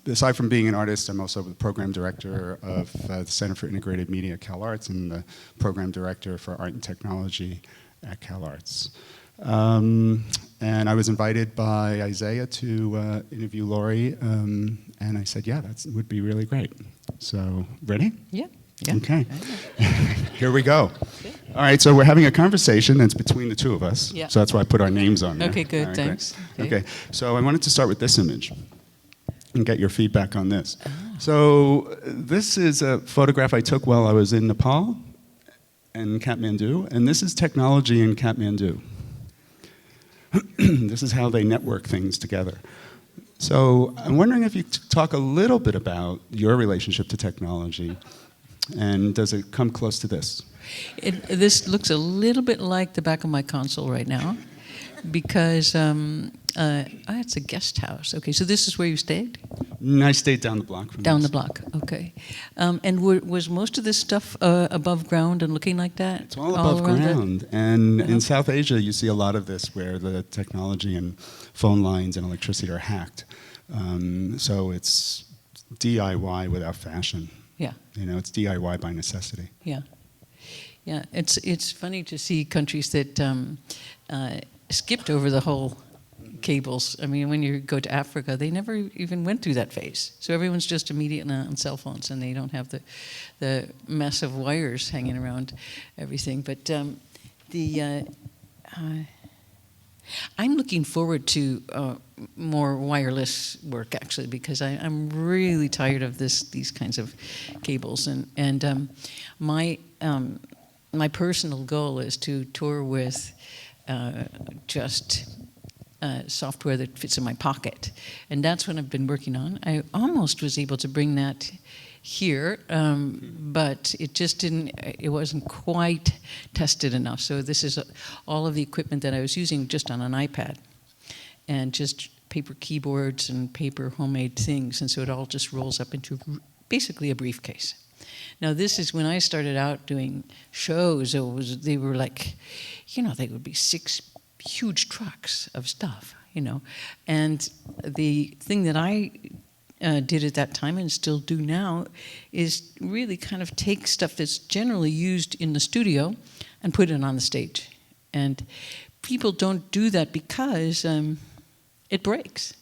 aside from being an artist, I'm also the program director of the Center for Integrated Media at CalArts and the program director for art and technology at CalArts. And I was invited by Isaiah to interview Laurie, and I said, yeah, that would be really great. So, ready? Yeah. Yeah. Okay. Here we go. Good. All right, so we're having a conversation that's between the two of us. Yeah. So that's why I put our names on there. Okay, good, right, thanks. Okay, so I wanted to start with this image and get your feedback on this. Oh. So this is a photograph I took while I was in Nepal and Kathmandu, and this is technology in Kathmandu. This is how they network things together. So I'm wondering if you talk a little bit about your relationship to technology, and does it come close to this? This looks a little bit like the back of my console right now, because it's a guest house. Okay, so this is where you stayed? I stayed down the block from Down this. the block, okay. And was most of this stuff above ground and looking like that? It's all above ground. And in South Asia, you see a lot of this where the technology and phone lines and electricity are hacked. So it's DIY without fashion. Yeah. You know, it's DIY by necessity. Yeah. Yeah, it's funny to see countries that skipped over the whole cables. I mean, when you go to Africa, they never even went through that phase. So everyone's just immediately on cell phones, and they don't have the mess of wires hanging around everything. But I'm looking forward to more wireless work, actually, because I'm really tired of these kinds of cables. And my personal goal is to tour with just software that fits in my pocket. And that's what I've been working on. I almost was able to bring that here, but it wasn't quite tested enough. So this is all of the equipment that I was using just on an iPad, and just paper keyboards and paper homemade things. And so it all just rolls up into basically a briefcase. Now, this is when I started out doing shows. They were like, they would be 6 huge trucks of stuff, And the thing that I did at that time and still do now is really kind of take stuff that's generally used in the studio and put it on the stage. And people don't do that because it breaks,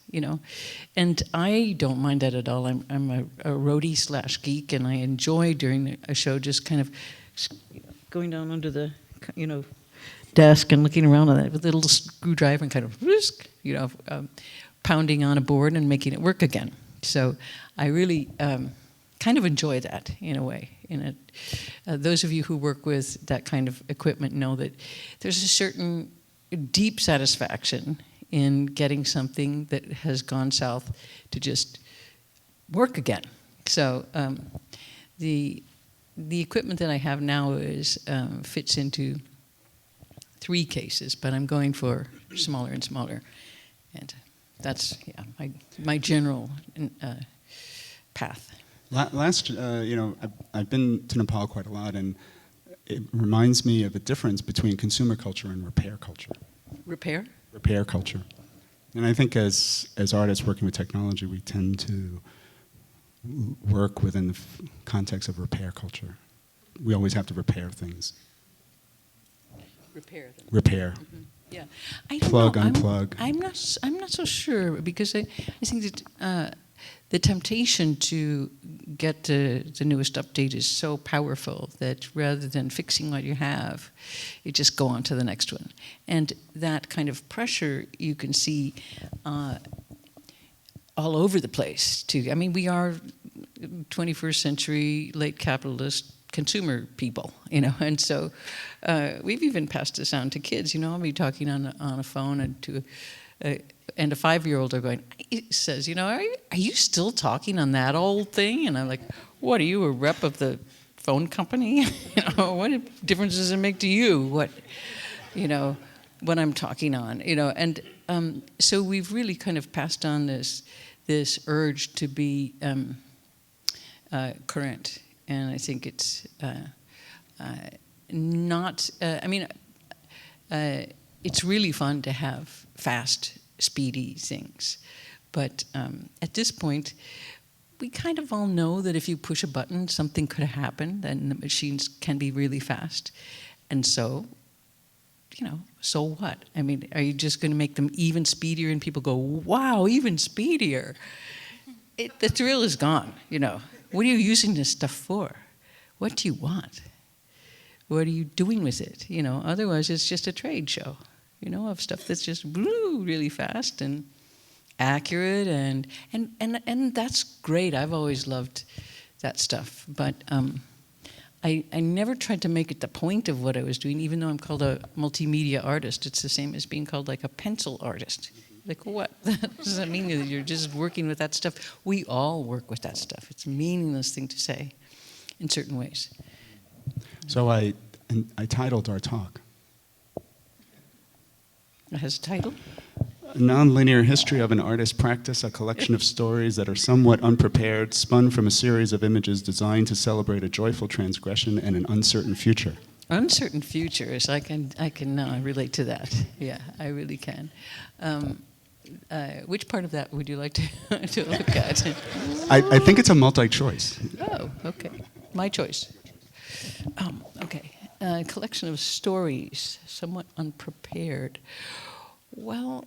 And I don't mind that at all. I'm a roadie / geek, and I enjoy during a show just kind of going down under the, desk and looking around on that with a little screwdriver and kind of, pounding on a board and making it work again. So I really kind of enjoy that in a way. Those of you who work with that kind of equipment know that there's a certain deep satisfaction in getting something that has gone south to just work again. So the equipment that I have now fits into 3 cases, but I'm going for smaller and smaller, and that's my general path. Last, I've been to Nepal quite a lot, and it reminds me of a difference between consumer culture and repair culture. Repair? Repair culture. And I think as artists working with technology, we tend to work within the context of repair culture. We always have to repair things. Repair them. Repair. Mm-hmm. Yeah. Plug, unplug. I'm not so sure, because I think that the temptation to get the newest update is so powerful that rather than fixing what you have, you just go on to the next one. And that kind of pressure you can see all over the place too. I mean, we are 21st century late capitalist consumer people, and so we've even passed this on to kids. I'll be talking on a phone and and a 5-year-old are going, it says, are you still talking on that old thing? And I'm like, what, are you a rep of the phone company? What difference does it make to you what I'm talking on? And so we've really kind of passed on this urge to be current. And I think it's not, it's really fun to have fast, speedy things. But at this point, we kind of all know that if you push a button, something could happen, and the machines can be really fast. And so, so what? I mean, are you just going to make them even speedier and people go, wow, even speedier? The thrill is gone, What are you using this stuff for? What do you want? What are you doing with it? Otherwise it's just a trade show, of stuff that's just really fast and accurate, and that's great. I've always loved that stuff, but I never tried to make it the point of what I was doing, even though I'm called a multimedia artist. It's the same as being called like a pencil artist. Like what? Does that mean that you're just working with that stuff? We all work with that stuff. It's a meaningless thing to say in certain ways. So I titled our talk. It has a title? A nonlinear history of an artist's practice, a collection of stories that are somewhat unprepared, spun from a series of images designed to celebrate a joyful transgression and an uncertain future. Uncertain futures. I can relate to that. Yeah, I really can. Which part of that would you like to look at? I think it's a multi-choice. Oh, okay. My choice. Okay. A collection of stories, somewhat unprepared. Well,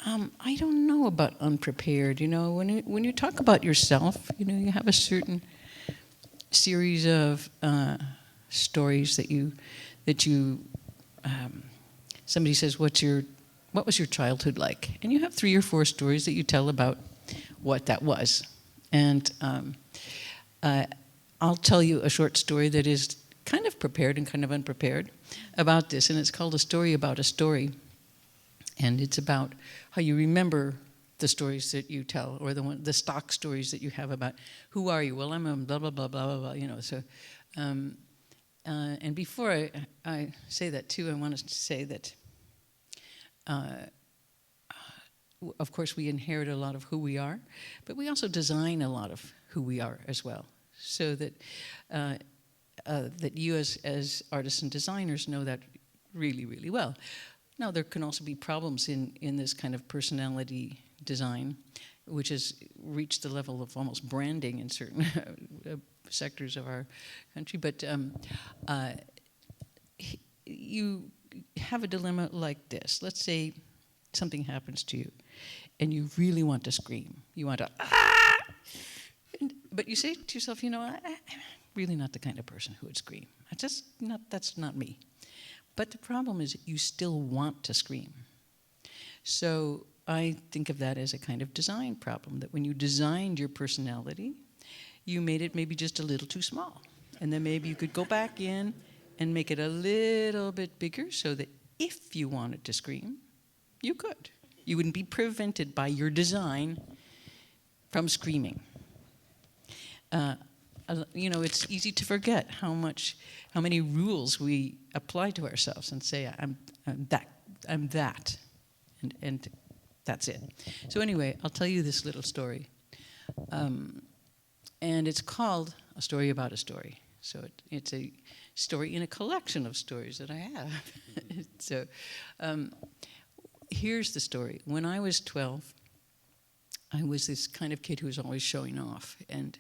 I don't know about unprepared. When you talk about yourself, you have a certain series of stories that you. Somebody says, what was your childhood like? And you have 3 or 4 stories that you tell about what that was. And I'll tell you a short story that is kind of prepared and kind of unprepared about this, and it's called A Story About a Story. And it's about how you remember the stories that you tell, or the stock stories that you have about who are you? Well, I'm a blah blah blah blah blah blah. So, and before I say that too, I want to say that, of course, we inherit a lot of who we are, but we also design a lot of who we are as well. So that that you as artists and designers know that really, really well. Now, there can also be problems in this kind of personality design, which has reached the level of almost branding in certain sectors of our country. But you have a dilemma like this. Let's say something happens to you, and you really want to scream. You want to, ah! But you say to yourself, I'm really not the kind of person who would scream. That's not me. But the problem is you still want to scream. So I think of that as a kind of design problem, that when you designed your personality, you made it maybe just a little too small. And then maybe you could go back in and make it a little bit bigger so that if you wanted to scream, you could. You wouldn't be prevented by your design from screaming. It's easy to forget how many rules we apply to ourselves and say, I'm that, and that's it. So anyway, I'll tell you this little story, and it's called A Story About a Story. So it's a story in a collection of stories that I have. So here's the story. When I was 12, I was this kind of kid who was always showing off, and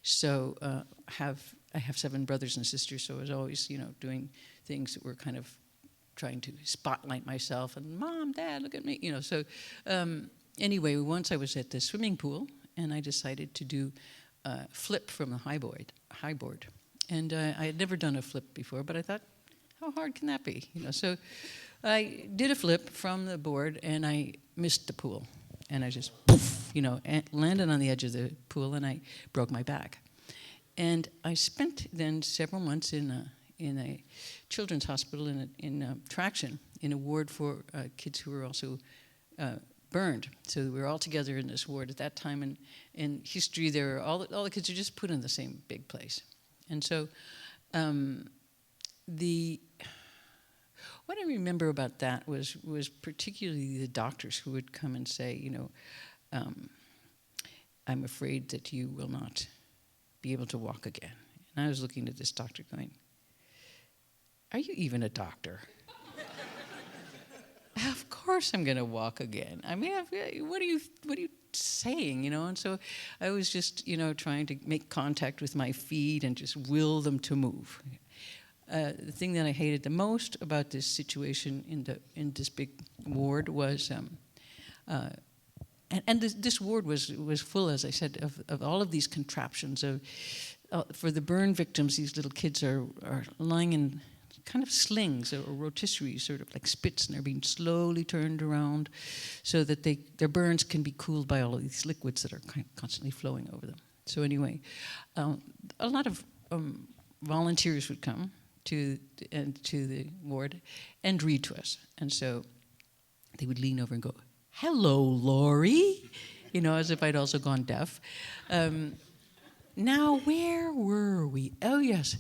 so I have 7 brothers and sisters, so I was always, doing things that were kind of trying to spotlight myself, and Mom, Dad, look at me, So anyway, once I was at the swimming pool, and I decided to do a flip from the high board. And I had never done a flip before, but I thought, how hard can that be? So I did a flip from the board, and I missed the pool. And I just, poof, landed on the edge of the pool, and I broke my back. And I spent then several months in a children's hospital in Traction, in a ward for kids who were also burned. So we were all together in this ward at that time. And in history, there were all the kids are just put in the same big place. And so what I remember about that was particularly the doctors who would come and say, I'm afraid that you will not be able to walk again. And I was looking at this doctor going, are you even a doctor? Of course I'm going to walk again. I mean, what are you saying, and so I was just, trying to make contact with my feet and just will them to move. The thing that I hated the most about this situation in this big ward was, this ward was full, as I said, of all of these contraptions. For the burn victims, these little kids are lying in kind of slings or rotisseries, sort of like spits, and they're being slowly turned around so that their burns can be cooled by all of these liquids that are constantly flowing over them. So anyway, a lot of volunteers would come to the ward and read to us. And so they would lean over and go, "Hello, Laurie," as if I'd also gone deaf. Now, where were we? Oh, yes,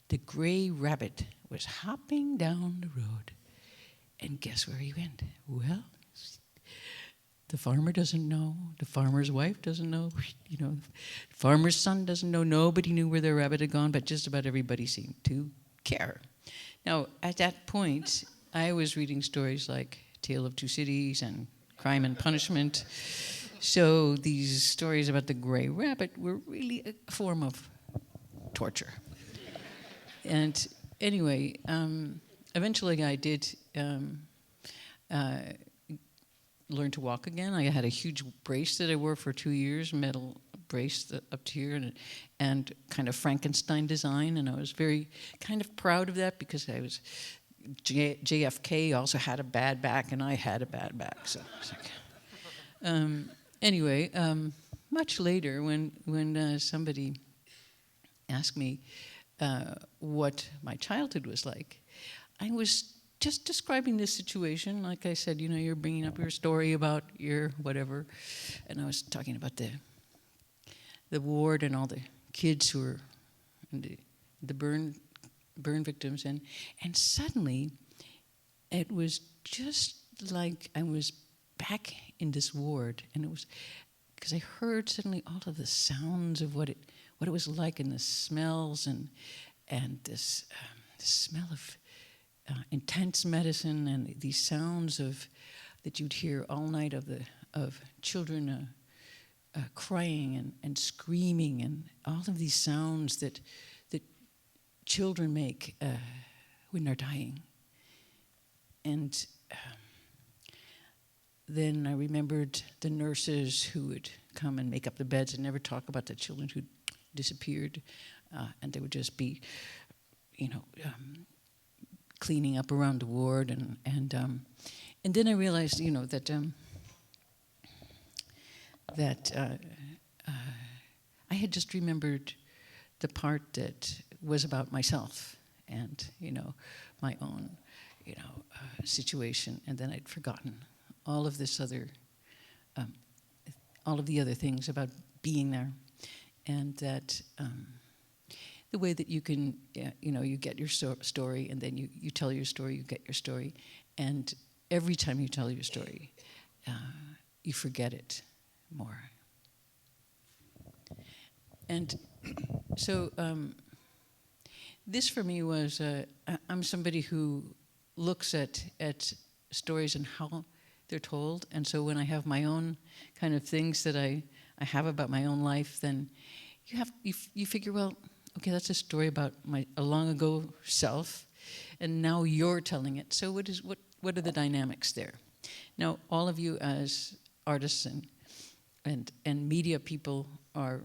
the gray rabbit was hopping down the road. And guess where he went? Well, the farmer doesn't know. The farmer's wife doesn't know. The farmer's son doesn't know. Nobody knew where their rabbit had gone, but just about everybody seemed to care. Now, at that point, I was reading stories like Tale of Two Cities and Crime and Punishment. So these stories about the gray rabbit were really a form of torture. And anyway, eventually I did learn to walk again. I had a huge brace that I wore for 2 years, metal brace up to here, and kind of Frankenstein design. And I was very kind of proud of that because I was JFK also had a bad back, and I had a bad back. So it's like, anyway, much later, when somebody asked me what my childhood was like, I was just describing this situation. Like I said, you're bringing up your story about your whatever, and I was talking about the ward and all the kids who were the burn victims, and suddenly it was just like I was back in this ward, and it was because I heard suddenly all of the sounds of what it was like, and the smells, and this smell of intense medicine, and these sounds that you'd hear all night of children crying and screaming, and all of these sounds that children make when they're dying. And then I remembered the nurses who would come and make up the beds and never talk about the children who disappeared, and they would just be, cleaning up around the ward, and then I realized, that I had just remembered the part that was about myself and my own situation, and then I'd forgotten all of this other, all of the other things about being there, and that the way that you can, you get your story, and then you tell your story, you get your story, and every time you tell your story, you forget it more. And so this for me was, I'm somebody who looks at stories and how they're told, and so when I have my own kind of things that I have about my own life, then you figure, well, okay, that's a story about a long ago self, and now you're telling it. So what are the dynamics there? Now, all of you as artists and media people are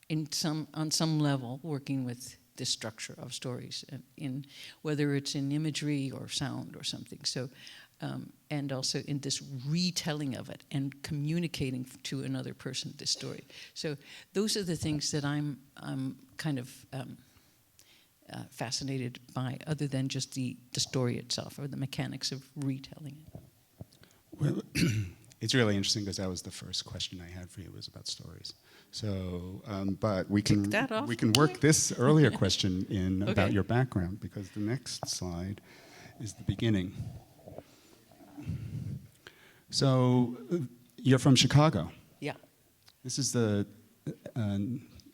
on some level working with this structure of stories, in whether it's in imagery or sound or something. So, and also in this retelling of it and communicating to another person this story. So those are the things that I'm kind of fascinated by, other than just the story itself or the mechanics of retelling it. Well, it's really interesting because that was the first question I had for you, was about stories. So, but we can work this earlier question in about your background, because the next slide is the beginning. So, you're from Chicago. Yeah. This is the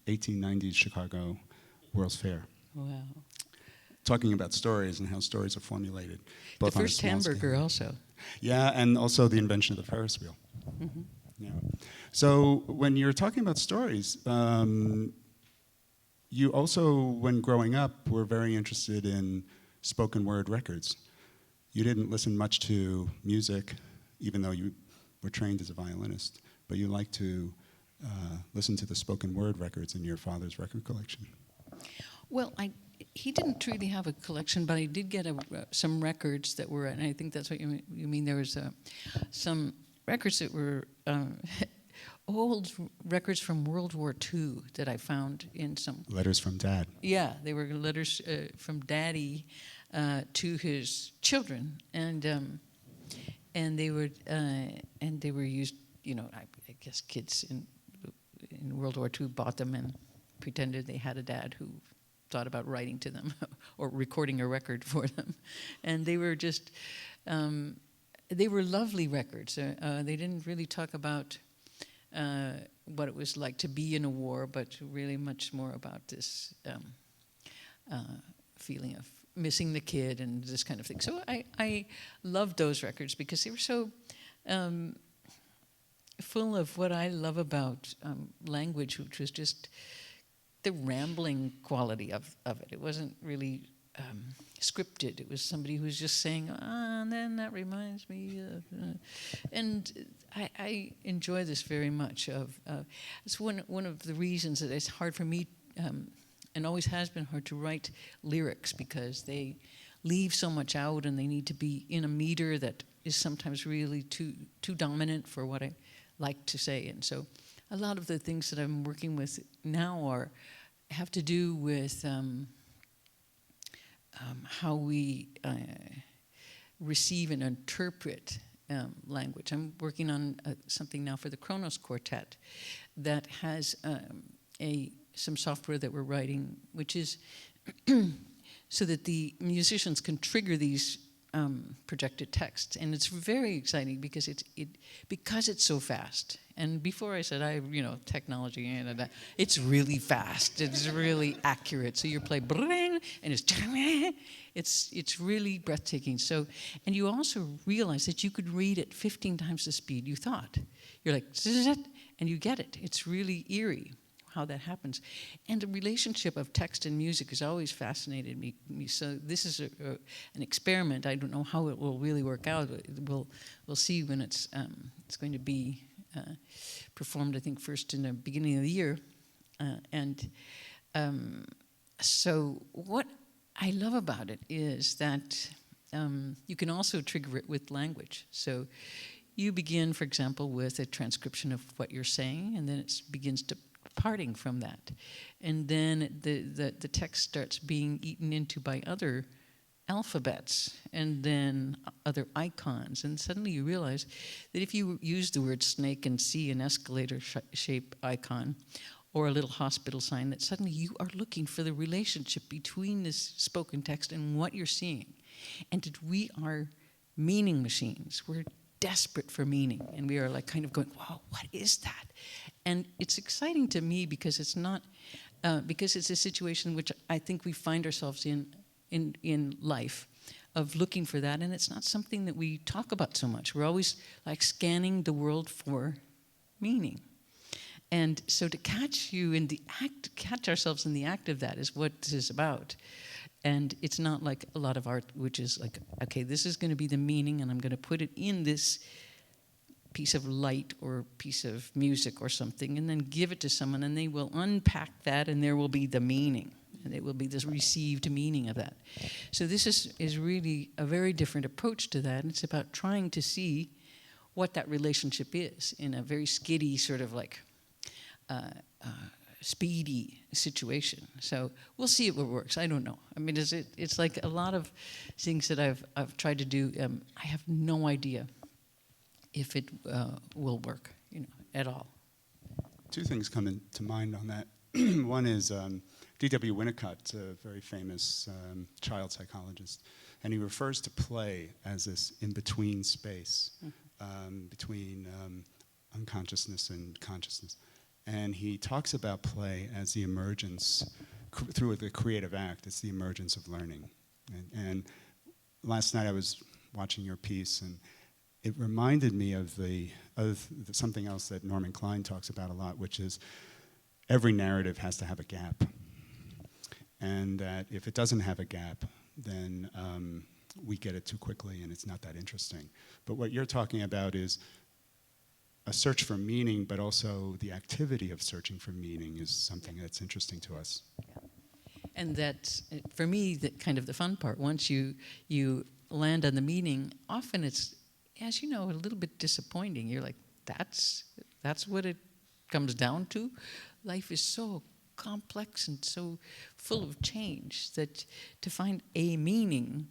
1890s Chicago World's Fair. Wow. Talking about stories and how stories are formulated. The first hamburger also. Yeah, and also the invention of the Ferris wheel. Mm-hmm. Yeah. So when you're talking about stories, you also, when growing up, were very interested in spoken word records. You didn't listen much to music, even though you were trained as a violinist, but you liked to listen to the spoken word records in your father's record collection. Well, he didn't really have a collection, but I did get some records that were, and I think that's what you mean. There was some records that were old records from World War II that I found in some... Letters from Dad. Yeah, they were letters from Daddy to his children, and they were used. You know, I guess kids in World War II bought them and pretended they had a dad who thought about writing to them or recording a record for them, and they were just they were lovely records. They didn't really talk about what it was like to be in a war, but really much more about this feeling of missing the kid and this kind of thing. So I loved those records because they were so full of what I love about language, which was just the rambling quality of it. It wasn't really scripted. It was somebody who was just saying, and then that reminds me of... and I enjoy this very much. It's one of the reasons that it's hard for me, and always has been hard to write lyrics, because they leave so much out and they need to be in a meter that is sometimes really too dominant for what I like to say. And so a lot of the things that I'm working with now have to do with how we receive and interpret language. I'm working on something now for the Kronos Quartet that has some software that we're writing, which is so that the musicians can trigger these projected texts, and it's very exciting because it's so fast. And before I said technology, and it's really fast. It's really accurate. So you play and it's really breathtaking. So, and you also realize that you could read it 15 times the speed you thought. You're like, and you get it. It's really eerie how that happens. And the relationship of text and music has always fascinated me. So this is an experiment. I don't know how it will really work out. We'll see when it's going to be performed, I think, first in the beginning of the year. So what I love about it is that you can also trigger it with language. So you begin, for example, with a transcription of what you're saying, and then it begins departing from that. And then the text starts being eaten into by other alphabets and then other icons. And suddenly you realize that if you use the word snake and see an escalator shape icon or a little hospital sign, that suddenly you are looking for the relationship between this spoken text and what you're seeing. And that we are meaning machines. We're desperate for meaning, and we are like kind of going, wow, what is that? And it's exciting to me because it's not because it's a situation which I think we find ourselves in life, of looking for that, and it's not something that we talk about so much. We're always like scanning the world for meaning. And so to catch ourselves in the act of that is what this is about. And it's not like a lot of art, which is like, okay, this is going to be the meaning, and I'm going to put it in this piece of light or piece of music or something, and then give it to someone, and they will unpack that, and there will be the meaning, and it will be this received meaning of that. So this is really a very different approach to that, and it's about trying to see what that relationship is in a very skiddy sort of like speedy situation. So we'll see if it works. I don't know. I mean, it's like a lot of things that I've tried to do. I have no idea if it will work, at all. Two things come into mind on that. One is D.W. Winnicott, a very famous child psychologist, and he refers to play as this in-between space between unconsciousness and consciousness. And he talks about play as the emergence, through the creative act, it's the emergence of learning. And last night I was watching your piece, and it reminded me of something else that Norman Klein talks about a lot, which is every narrative has to have a gap. And that if it doesn't have a gap, then we get it too quickly and it's not that interesting. But what you're talking about is a search for meaning, but also the activity of searching for meaning is something that's interesting to us. And that's, for me, kind of the fun part. Once you land on the meaning, often it's, as you know, a little bit disappointing. You're like, that's what it comes down to? Life is so complex and so full of change that to find a meaning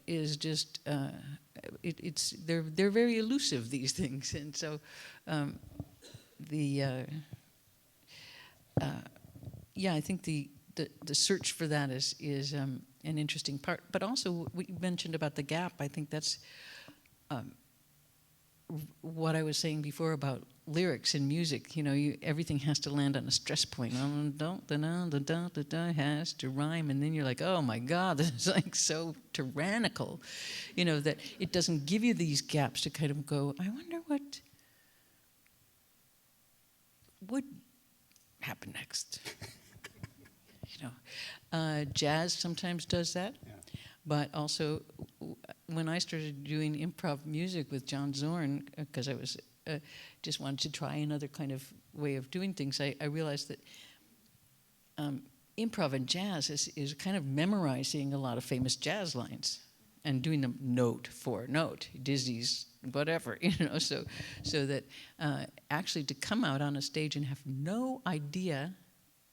is just they're very elusive, these things. And so I think the search for that is an interesting part. But also what you mentioned about the gap, I think that's what I was saying before about lyrics in music. You know, everything has to land on a stress point. Has to rhyme, and then you're like, oh my God, this is like so tyrannical. You know, that it doesn't give you these gaps to kind of go, I wonder what would happen next. You know, jazz sometimes does that. Yeah. But also, when I started doing improv music with John Zorn, because I was just wanted to try another kind of way of doing things, I realized that improv and jazz is kind of memorizing a lot of famous jazz lines and doing them note for note, Dizzy's, whatever, you know, so that actually to come out on a stage and have no idea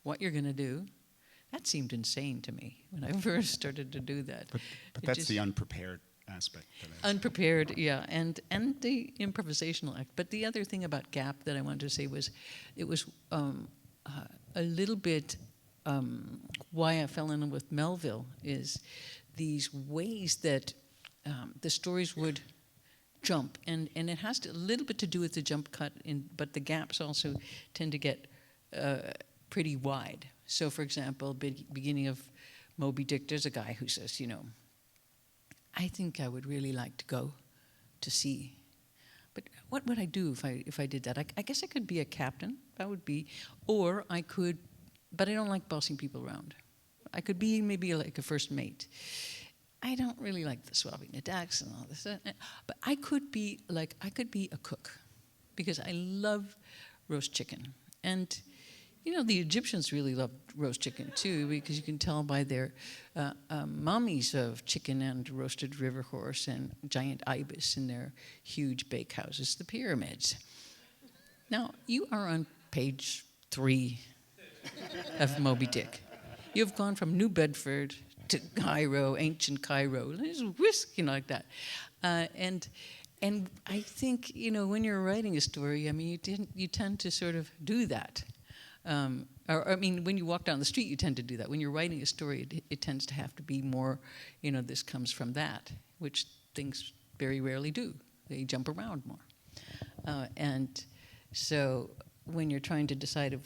what you're going to do, that seemed insane to me when I first started to do that. But that's the unprepared aspect. Unprepared, yeah, and the improvisational act. But the other thing about gap that I wanted to say was, it was a little bit why I fell in love with Melville is these ways that the stories would jump, and it has a little bit to do with the jump cut, but the gaps also tend to get pretty wide. So, for example, beginning of Moby Dick, there's a guy who says, you know, I think I would really like to go to sea. But what would I do if I did that? I guess I could be a captain. That would be, or I could, but I don't like bossing people around. I could be maybe like a first mate. I don't really like the swabbing the decks and all this. But I could be a cook, because I love roast chicken. And you know, the Egyptians really loved roast chicken too, because you can tell by their mummies of chicken and roasted river horse and giant ibis in their huge bakehouses, the pyramids. Now, you are on page 3 of Moby Dick. You've gone from New Bedford to Cairo, ancient Cairo. There's whiskey like that. And I think, you know, when you're writing a story, I mean, you tend to sort of do that. Or I mean, when you walk down the street, you tend to do that. When you're writing a story, it tends to have to be more, you know, this comes from that, which things very rarely do. They jump around more. And so when you're trying to decide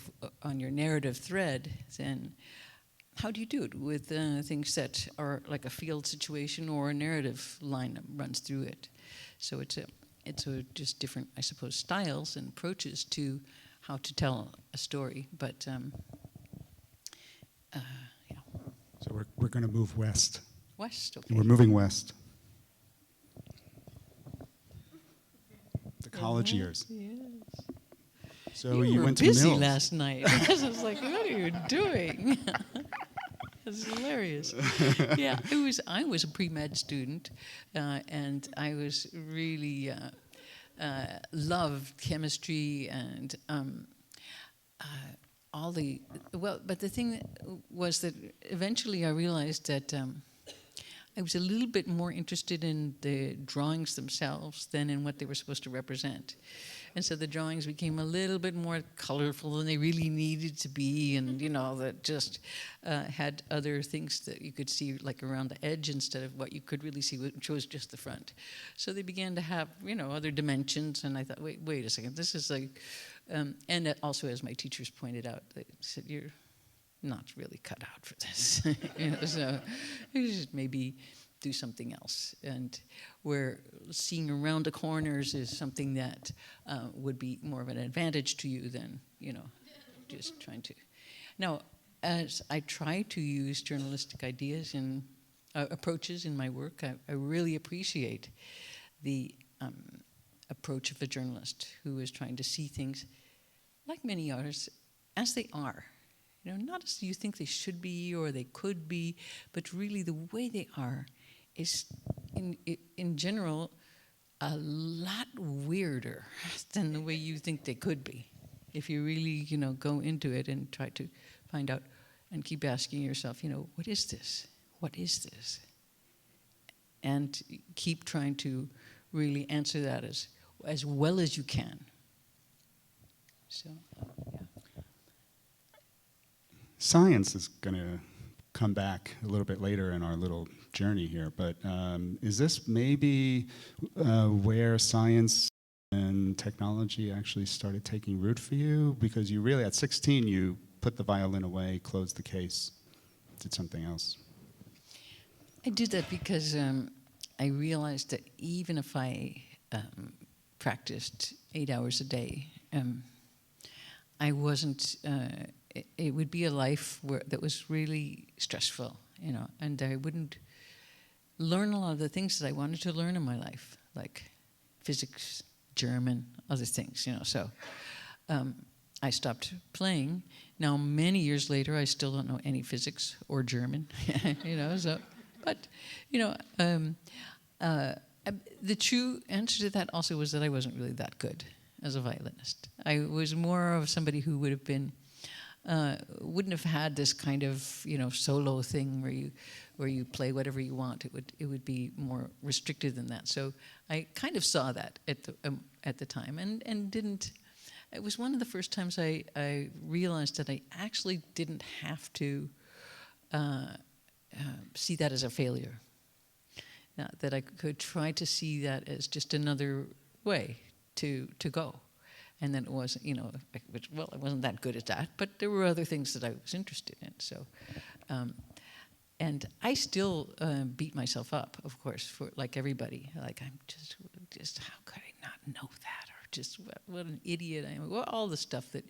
on your narrative thread, then how do you do it with things that are like a field situation or a narrative line that runs through it? So it's just different, I suppose, styles and approaches to how to tell a story, but yeah. So we're going to move west. West, okay. We're moving west. The college years. Yes. So you were went to busy Mills. last night, because I was like, what are you doing? It's hilarious. Yeah, I was a pre-med student, and I was really loved chemistry and but the thing was that eventually I realized that I was a little bit more interested in the drawings themselves than in what they were supposed to represent. And so the drawings became a little bit more colorful than they really needed to be, and, you know, that just had other things that you could see like around the edge instead of what you could really see, which was just the front. So they began to have, you know, other dimensions, and I thought, wait a second, this is like, and also, as my teachers pointed out, they said, you're not really cut out for this. You know, so it was just maybe do something else, and where seeing around the corners is something that would be more of an advantage to you than, just trying to. Now, as I try to use journalistic ideas and approaches in my work, I really appreciate the approach of a journalist who is trying to see things, like many artists, as they are. Not as you think they should be or they could be, but really the way they are is, in general, a lot weirder than the way you think they could be. If you really, go into it and try to find out and keep asking yourself, what is this? What is this? And keep trying to really answer that as well as you can. So, yeah. Science is going to come back a little bit later in our little journey here, but is this maybe where science and technology actually started taking root for you? Because you really, at 16, you put the violin away, closed the case, did something else. I did that because I realized that even if I practiced 8 hours a day, I wasn't. It would be a life that was really stressful, and I wouldn't learn a lot of the things that I wanted to learn in my life, like physics, German, other things, So I stopped playing. Now, many years later, I still don't know any physics or German, So, but the true answer to that also was that I wasn't really that good as a violinist. I was more of somebody who would have been. Wouldn't have had this kind of solo thing where you play whatever you want. It would be more restricted than that. So I kind of saw that at the time and didn't. It was one of the first times I realized that I actually didn't have to see that as a failure. That I could try to see that as just another way to go. And then it wasn't, I wasn't that good at that, but there were other things that I was interested in. So, and I still beat myself up, of course, for like everybody. Like I'm just how could I not know that? Or just what an idiot I am. Well, all the stuff that,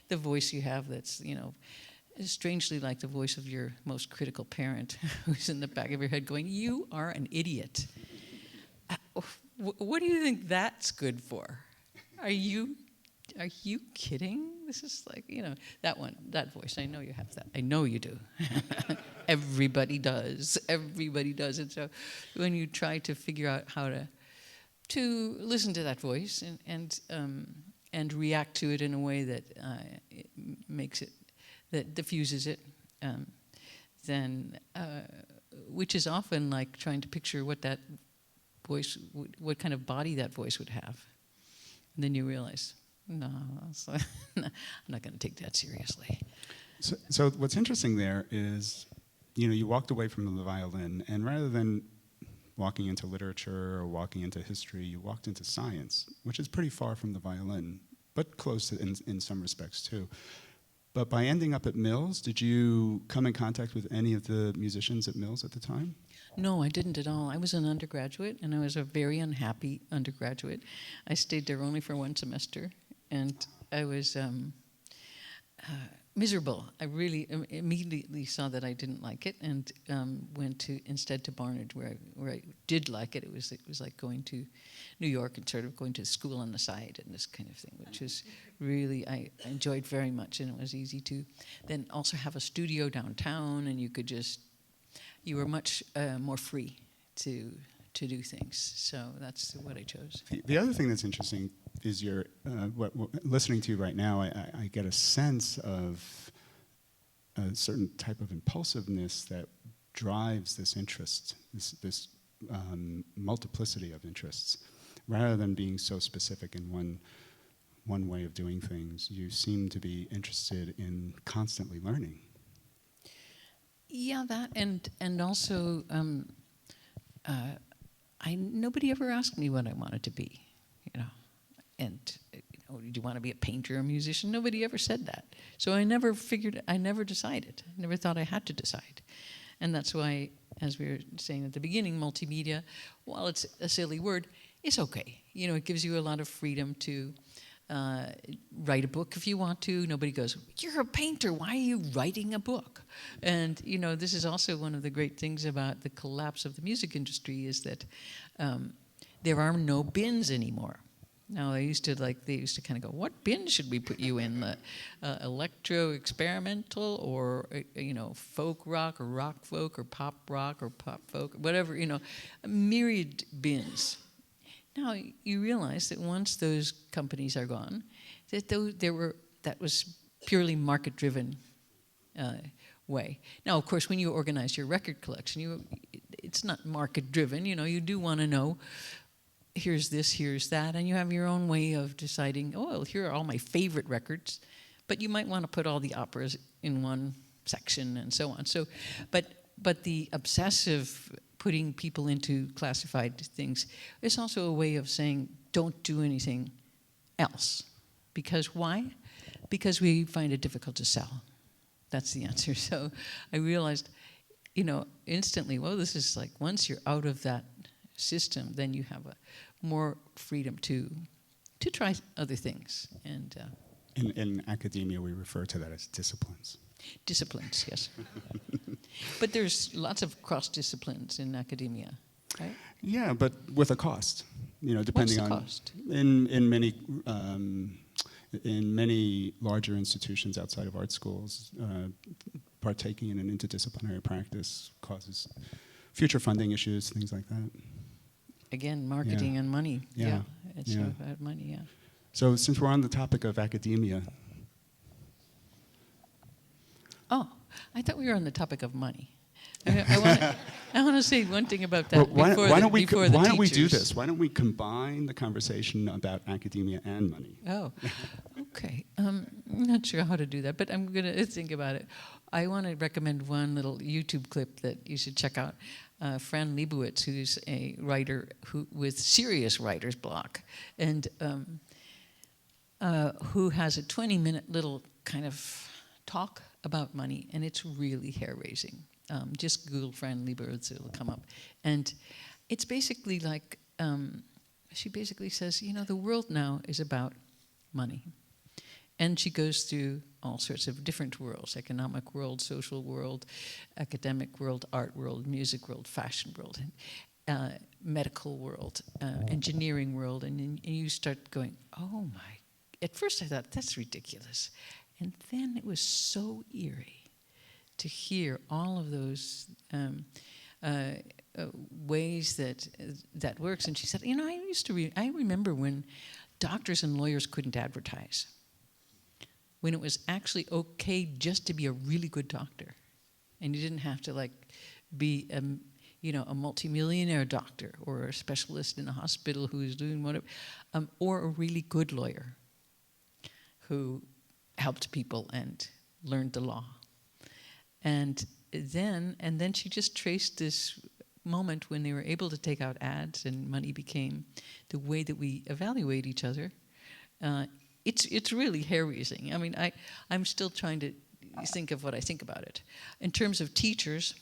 the voice you have that's, is strangely like the voice of your most critical parent who's in the back of your head going, "You are an idiot." What do you think that's good for? Are you kidding? This is like, that voice. I know you have that. I know you do. Everybody does. Everybody does. And so when you try to figure out how to listen to that voice and react to it in a way that it makes it, that diffuses it, then, which is often like trying to picture what that voice, what kind of body that voice would have. And then you realize, no, I'm not going to take that seriously. So what's interesting there is, you walked away from the violin, and rather than walking into literature or walking into history, you walked into science, which is pretty far from the violin, but close to in some respects too. But by ending up at Mills, did you come in contact with any of the musicians at Mills at the time? No, I didn't at all. I was an undergraduate, and I was a very unhappy undergraduate. I stayed there only for one semester, and I was miserable. I really immediately saw that I didn't like it, and went instead to Barnard, where I did like it. It was like going to New York and sort of going to school on the side and this kind of thing, which was really, I enjoyed very much, and it was easy to then also have a studio downtown, and you were much more free to do things. So that's what I chose. The other thing that's interesting is listening to you right now, I get a sense of a certain type of impulsiveness that drives this interest, this multiplicity of interests. Rather than being so specific in one way of doing things, you seem to be interested in constantly learning. Yeah, that and also nobody ever asked me what I wanted to be, And do you want to be a painter or a musician? Nobody ever said that. So I never decided. I never thought I had to decide. And that's why, as we were saying at the beginning, multimedia, while it's a silly word, it's okay. You know, it gives you a lot of freedom to write a book if you want to. Nobody goes, "You're a painter, why are you writing a book?" And, you know, this is also one of the great things about the collapse of the music industry is that there are no bins anymore. Now, they used to kind of go, "What bin should we put you in? The electro experimental, or you know, folk rock, or rock folk, or pop rock, or pop folk, whatever, you know, a myriad bins." Now you realize that once those companies are gone, that was purely market-driven way. Now, of course, when you organize your record collection, it's not market-driven. You know, you do want to know, here's this, here's that, and you have your own way of deciding, oh, well, here are all my favorite records, but you might want to put all the operas in one section and so on. So, but the obsessive putting people into classified things is also a way of saying, don't do anything else. Because why? Because we find it difficult to sell. That's the answer. So I realized, you know, instantly, well, this is like, once you're out of that system, then you have more freedom to try other things. And in academia, we refer to that as disciplines. Disciplines, yes. But there's lots of cross disciplines in academia, right? Yeah, but with a cost. You know, depending on cost? In many larger institutions outside of art schools, partaking in an interdisciplinary practice causes future funding issues, things like that. Again, marketing and money. Yeah. It's about money. Yeah. So, since we're on the topic of academia. Oh, I thought we were on the topic of money. I want to say one thing about that. Well, why don't we do teachers. this? Why don't we combine the conversation about academia and money? Oh, okay. I'm not sure how to do that, but I'm going to think about it. I want to recommend one little YouTube clip that you should check out. Fran Lebowitz, who's a writer with serious writer's block, and who has a 20-minute little kind of talk about money, and it's really hair-raising. Just Google Fran Lebowitz, it'll come up. And it's basically like, she basically says, you know, the world now is about money. And she goes through all sorts of different worlds: economic world, social world, academic world, art world, music world, fashion world, medical world, engineering world. And you start going, oh my. At first I thought, that's ridiculous. And then it was so eerie to hear all of those ways that works. And she said, you know, I remember when doctors and lawyers couldn't advertise, when it was actually okay just to be a really good doctor, and you didn't have to like be a multimillionaire doctor or a specialist in a hospital who's doing whatever, or a really good lawyer who helped people and learned the law. And then she just traced this moment when they were able to take out ads and money became the way that we evaluate each other. It's really hair-raising. I mean, I'm still trying to think of what I think about it. In terms of teachers,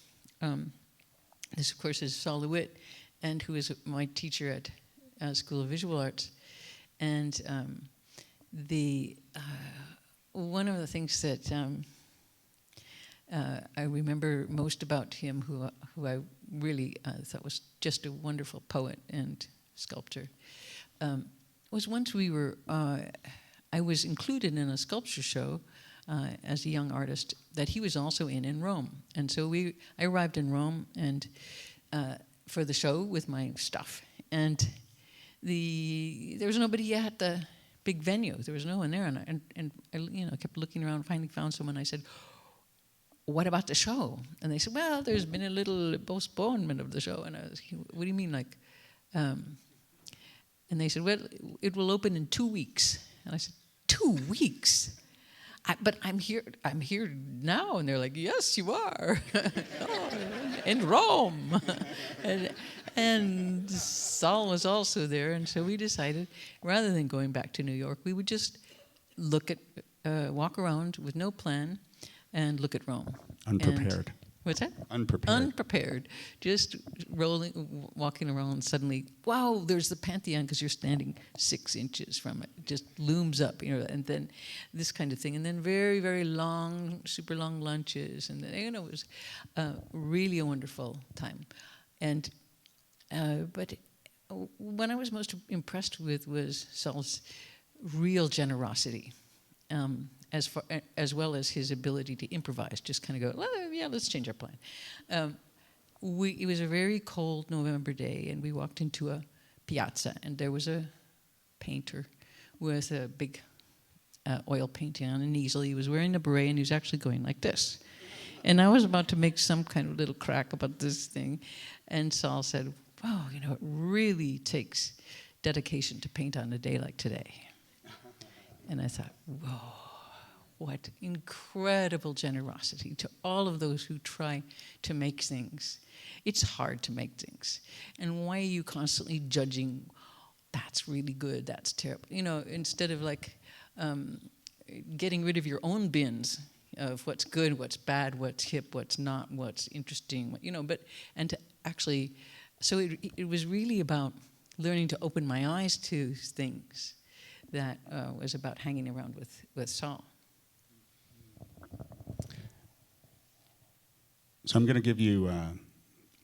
this of course is Saul LeWitt, and who is my teacher at School of Visual Arts. And one of the things that I remember most about him, who I really thought was just a wonderful poet and sculptor, was once I was included in a sculpture show as a young artist that he was also in Rome. And so I arrived in Rome and for the show with my stuff. And there was nobody at the big venue. There was no one there. And I kept looking around, finally found someone. I said, what about the show? And they said, well, there's been a little postponement of the show. And I was, what do you mean, like? And they said, well, it will open in 2 weeks. And I said, 2 weeks? But I'm here now. And they're like, yes, you are. In Rome. And Saul was also there. And so we decided, rather than going back to New York, we would just walk around with no plan and look at Rome. Unprepared. What's that? Unprepared. Unprepared. Just walking around, and suddenly, wow, there's the Pantheon, because you're standing 6 inches from it. It just looms up, and then this kind of thing. And then very, very long, super long lunches. And then, it was really a wonderful time. And but what I was most impressed with was Saul's real generosity. As well as his ability to improvise, just kind of go, well, yeah, let's change our plan. It was a very cold November day, and we walked into a piazza, and there was a painter with a big oil painting on an easel. He was wearing a beret, and he was actually going like this. And I was about to make some kind of little crack about this thing, and Saul said, wow, it really takes dedication to paint on a day like today. And I thought, whoa, what incredible generosity to all of those who try to make things. It's hard to make things. And why are you constantly judging, that's really good, that's terrible? Instead of getting rid of your own bins of what's good, what's bad, what's hip, what's not, what's interesting, and to actually, so it was really about learning to open my eyes to things. That was about hanging around with Saul. So I'm going to give you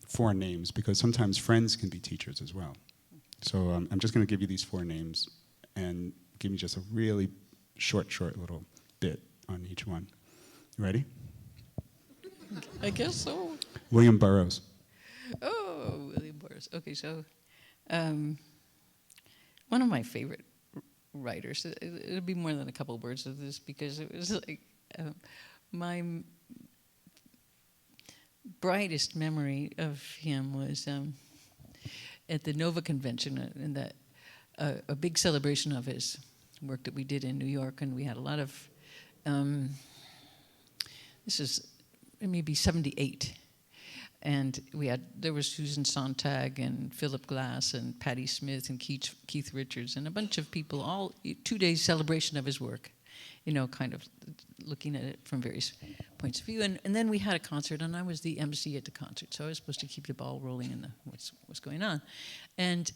4 names, because sometimes friends can be teachers as well. So I'm just going to give you these 4 names and give me just a really short little bit on each one. You ready? I guess so. William Burroughs. Oh, William Burroughs. Okay, so one of my favorite writers. It'll be more than a couple of words of this, because it was like my brightest memory of him was at the Nova Convention, and that a big celebration of his work that we did in New York, and we had a lot of. This is maybe 78. And there was Susan Sontag and Philip Glass and Patti Smith and Keith Richards and a bunch of people, all 2 days celebration of his work, kind of looking at it from various points of view. And then we had a concert, and I was the MC at the concert, so I was supposed to keep the ball rolling in what's going on. And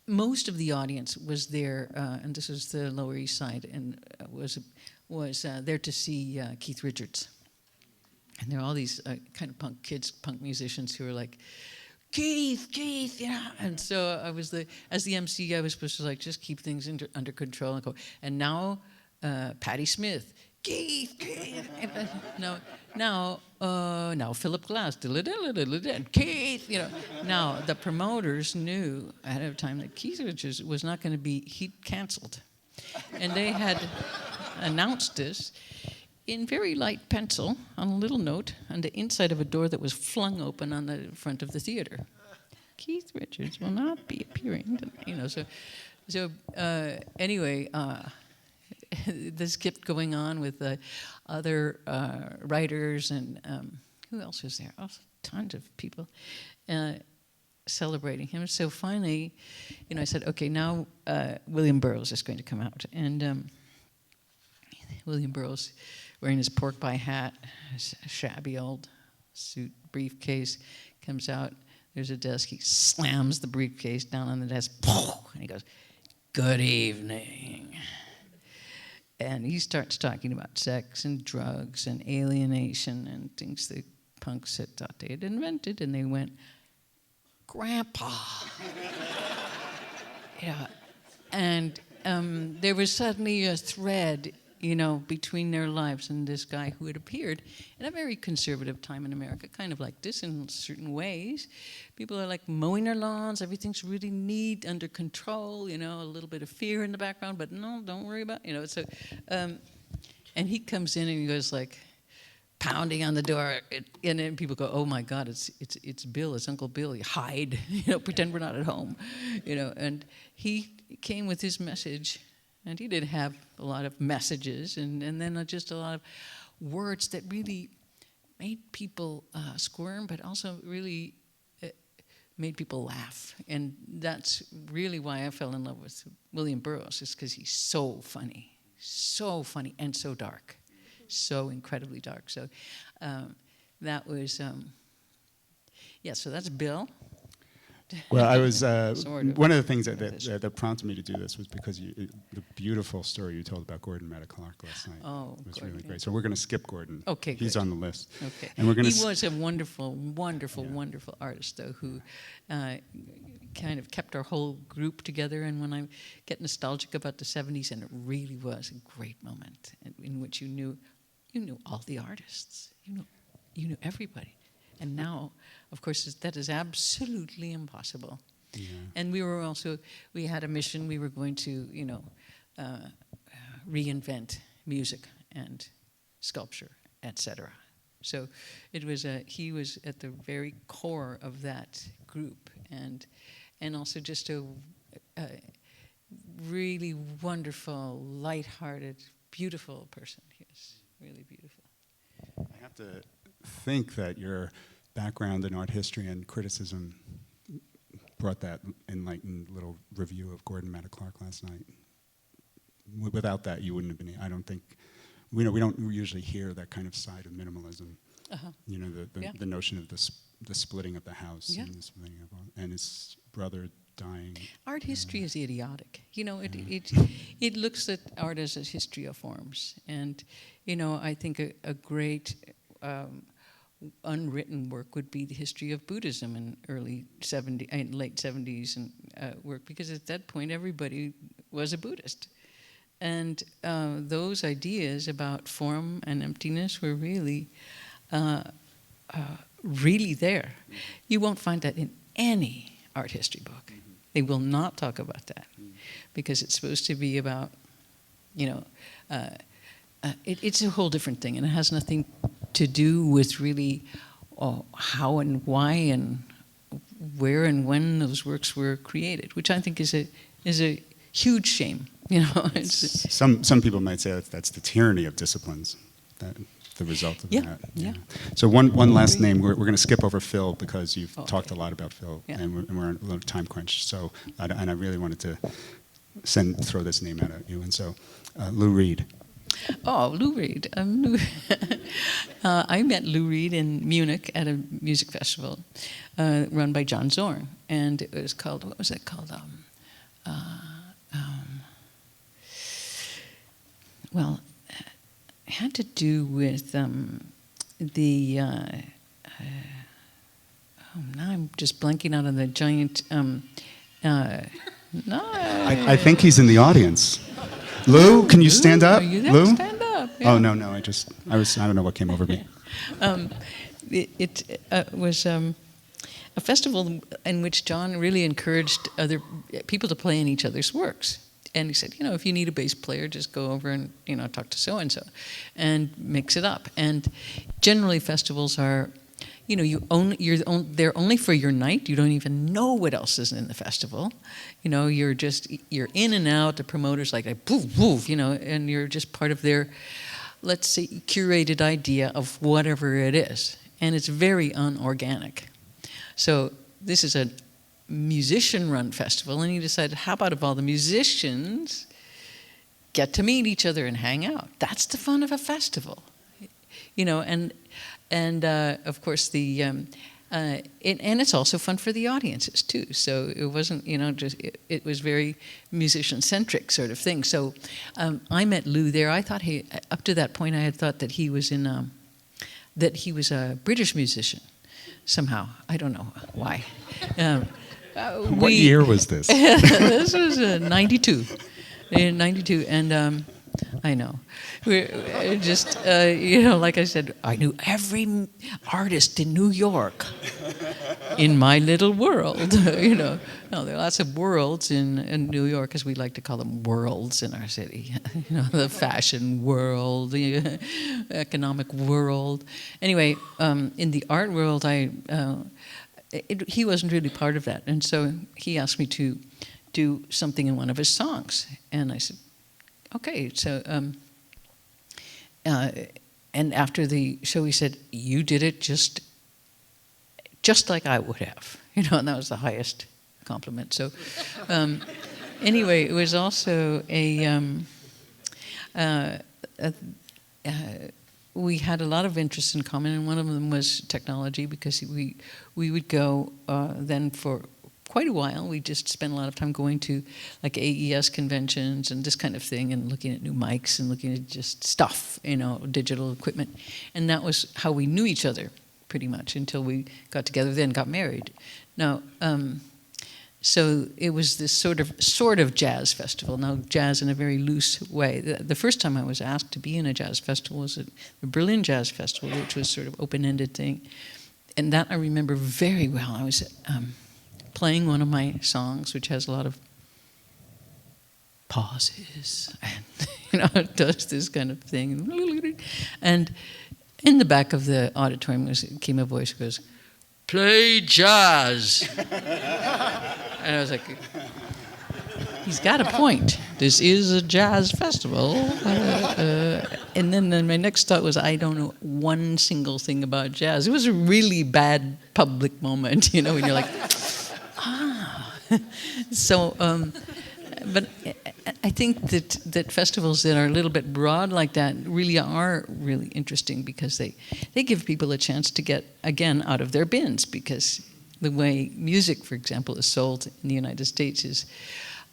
most of the audience was there, and this was the Lower East Side, and was there to see Keith Richards. And there are all these kind of punk musicians who are like, Keith, yeah. And so I was as the MC, I was supposed to just keep things under control and go. And now, Patti Smith, Keith. Now Philip Glass, Keith. Now the promoters knew ahead of time that Keith Richards was not going to be. He'd canceled, and they had announced this in very light pencil on a little note on the inside of a door that was flung open on the front of the theater. Keith Richards will not be appearing. Anyway, this kept going on with other writers and who else was there? Oh, tons of people celebrating him. So finally, I said, okay, now William Burroughs is going to come out, and William Burroughs, wearing his pork pie hat, a shabby old suit, briefcase, comes out. There's a desk. He slams the briefcase down on the desk, and he goes, "Good evening." And he starts talking about sex and drugs and alienation and things the punks had thought they had invented, and they went, "Grandpa." Yeah. And there was suddenly a thread, between their lives and this guy who had appeared in a very conservative time in America, kind of like this in certain ways. People are mowing their lawns, everything's really neat, under control, a little bit of fear in the background, but no, don't worry about it. So, and he comes in and he goes pounding on the door, and then people go, "Oh my God, it's Bill, it's Uncle Bill. You hide, pretend we're not at home, And he came with his message. And he did have a lot of messages and then just a lot of words that really made people squirm, but also really made people laugh. And that's really why I fell in love with William Burroughs, is because he's so funny and so dark, so incredibly dark. So that was, yeah, so that's Bill. Well, I was Sort of. one of the things that prompted me to do this was because the beautiful story you told about Gordon Clark last night was Gordon, really great. So we're going to skip Gordon. Okay, he's good. on the list. Okay, and we're going he was a wonderful, wonderful, wonderful artist, though, who kind of kept our whole group together. And when I get nostalgic about the '70s, and it really was a great moment in which you knew all the artists, you knew everybody. And now, of course, that is absolutely impossible. Yeah. And we had a mission. We were going to, reinvent music and sculpture, etc. So it was he was at the very core of that group, and also just a really wonderful, lighthearted, beautiful person. He was really beautiful. I have to think that your background in art history and criticism brought that enlightened little review of Gordon Clark last night. Without that, you wouldn't have been. I don't think we don't usually hear that kind of side of minimalism. Uh-huh. The notion of the splitting of the house and the splitting of, and his brother dying. Art history is idiotic. It looks at art as a history of forms, and I think a great unwritten work would be the history of Buddhism in late 70s and work, because at that point everybody was a Buddhist, and those ideas about form and emptiness were really really there. You won't find that in any art history book. They will not talk about that, because it's supposed to be about, it's a whole different thing, and it has nothing to do with really how and why and where and when those works were created, which I think is a huge shame. Some people might say that's the tyranny of disciplines, that the result of that. Yeah. So one last name. We're going to skip over Phil, because you've talked a lot about Phil, and we're on a little time crunch. So and I really wanted to throw this name out at you, and so Lou Reed. Oh, Lou Reed. I met Lou Reed in Munich at a music festival run by John Zorn, and it was called, what was it called? Well, it had to do with the. Now I'm just blanking out on the giant. No. I think he's in the audience. Lou, can you stand up? Are you there? Lou? Stand up. Yeah. Oh no, I don't know what came over me. It was a festival in which John really encouraged other people to play in each other's works. And he said, if you need a bass player, just go over and, talk to so-and-so and mix it up. And generally festivals are, they're only for your night. You don't even know what else is in the festival. You're in and out. The promoter's like poof, poof, and you're just part of their, let's say, curated idea of whatever it is. And it's very unorganic. So this is a musician-run festival, and he decided, how about if all the musicians get to meet each other and hang out? That's the fun of a festival, and of course and it's also fun for the audiences too. So it wasn't, it was very musician-centric sort of thing. So I met Lou there. I thought up to that point, I had thought that he was a British musician somehow. I don't know why. What year was this? This was 92. In 92, and I know. We're just, like I said, I knew every artist in New York in my little world, No, there are lots of worlds in New York, as we like to call them, worlds in our city. The fashion world, the economic world. Anyway, in the art world, he wasn't really part of that. And so he asked me to do something in one of his songs. And I said, okay. So, and after the show, he said, you did it just like I would have. And that was the highest compliment. So anyway, it was also we had a lot of interests in common, and one of them was technology, because we would go then for quite a while. We just spent a lot of time going to like AES conventions and this kind of thing, and looking at new mics and looking at just stuff, digital equipment. And that was how we knew each other pretty much until we got together, then got married. Now, so it was this sort of jazz festival. Now, jazz in a very loose way. The first time I was asked to be in a jazz festival was at the Berlin Jazz Festival, which was sort of open-ended thing. And that I remember very well. I was playing one of my songs, which has a lot of pauses, and it does this kind of thing. And in the back of the auditorium came a voice that goes, "Play jazz." And I was like, he's got a point. This is a jazz festival. And then my next thought was, I don't know one single thing about jazz. It was a really bad public moment, when you're like, So, but I think that festivals that are a little bit broad like that really are really interesting, because they give people a chance to get, again, out of their bins, because the way music, for example, is sold in the United States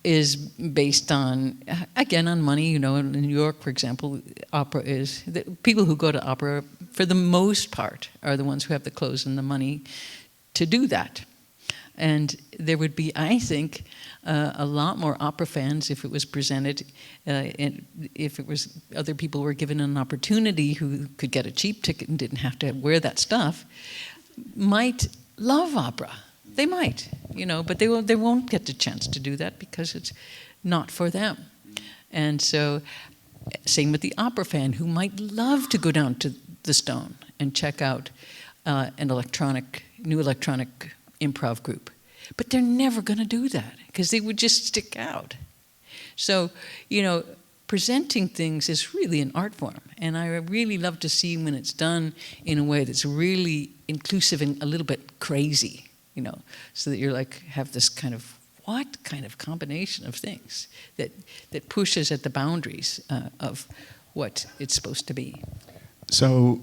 is based on, again, on money. In New York, for example, opera is, the people who go to opera, for the most part, are the ones who have the clothes and the money to do that. And there would be, I think, a lot more opera fans if it was presented, and if it was other people were given an opportunity who could get a cheap ticket and didn't have to wear that stuff, might love opera. They might, but they won't get the chance to do that because it's not for them. And so, same with the opera fan, who might love to go down to the Stone and check out an new electronic improv group. But they're never going to do that because they would just stick out. So, presenting things is really an art form. And I really love to see when it's done in a way that's really inclusive and a little bit crazy, so that you're like, have this kind of, what kind of combination of things that pushes at the boundaries of what it's supposed to be. So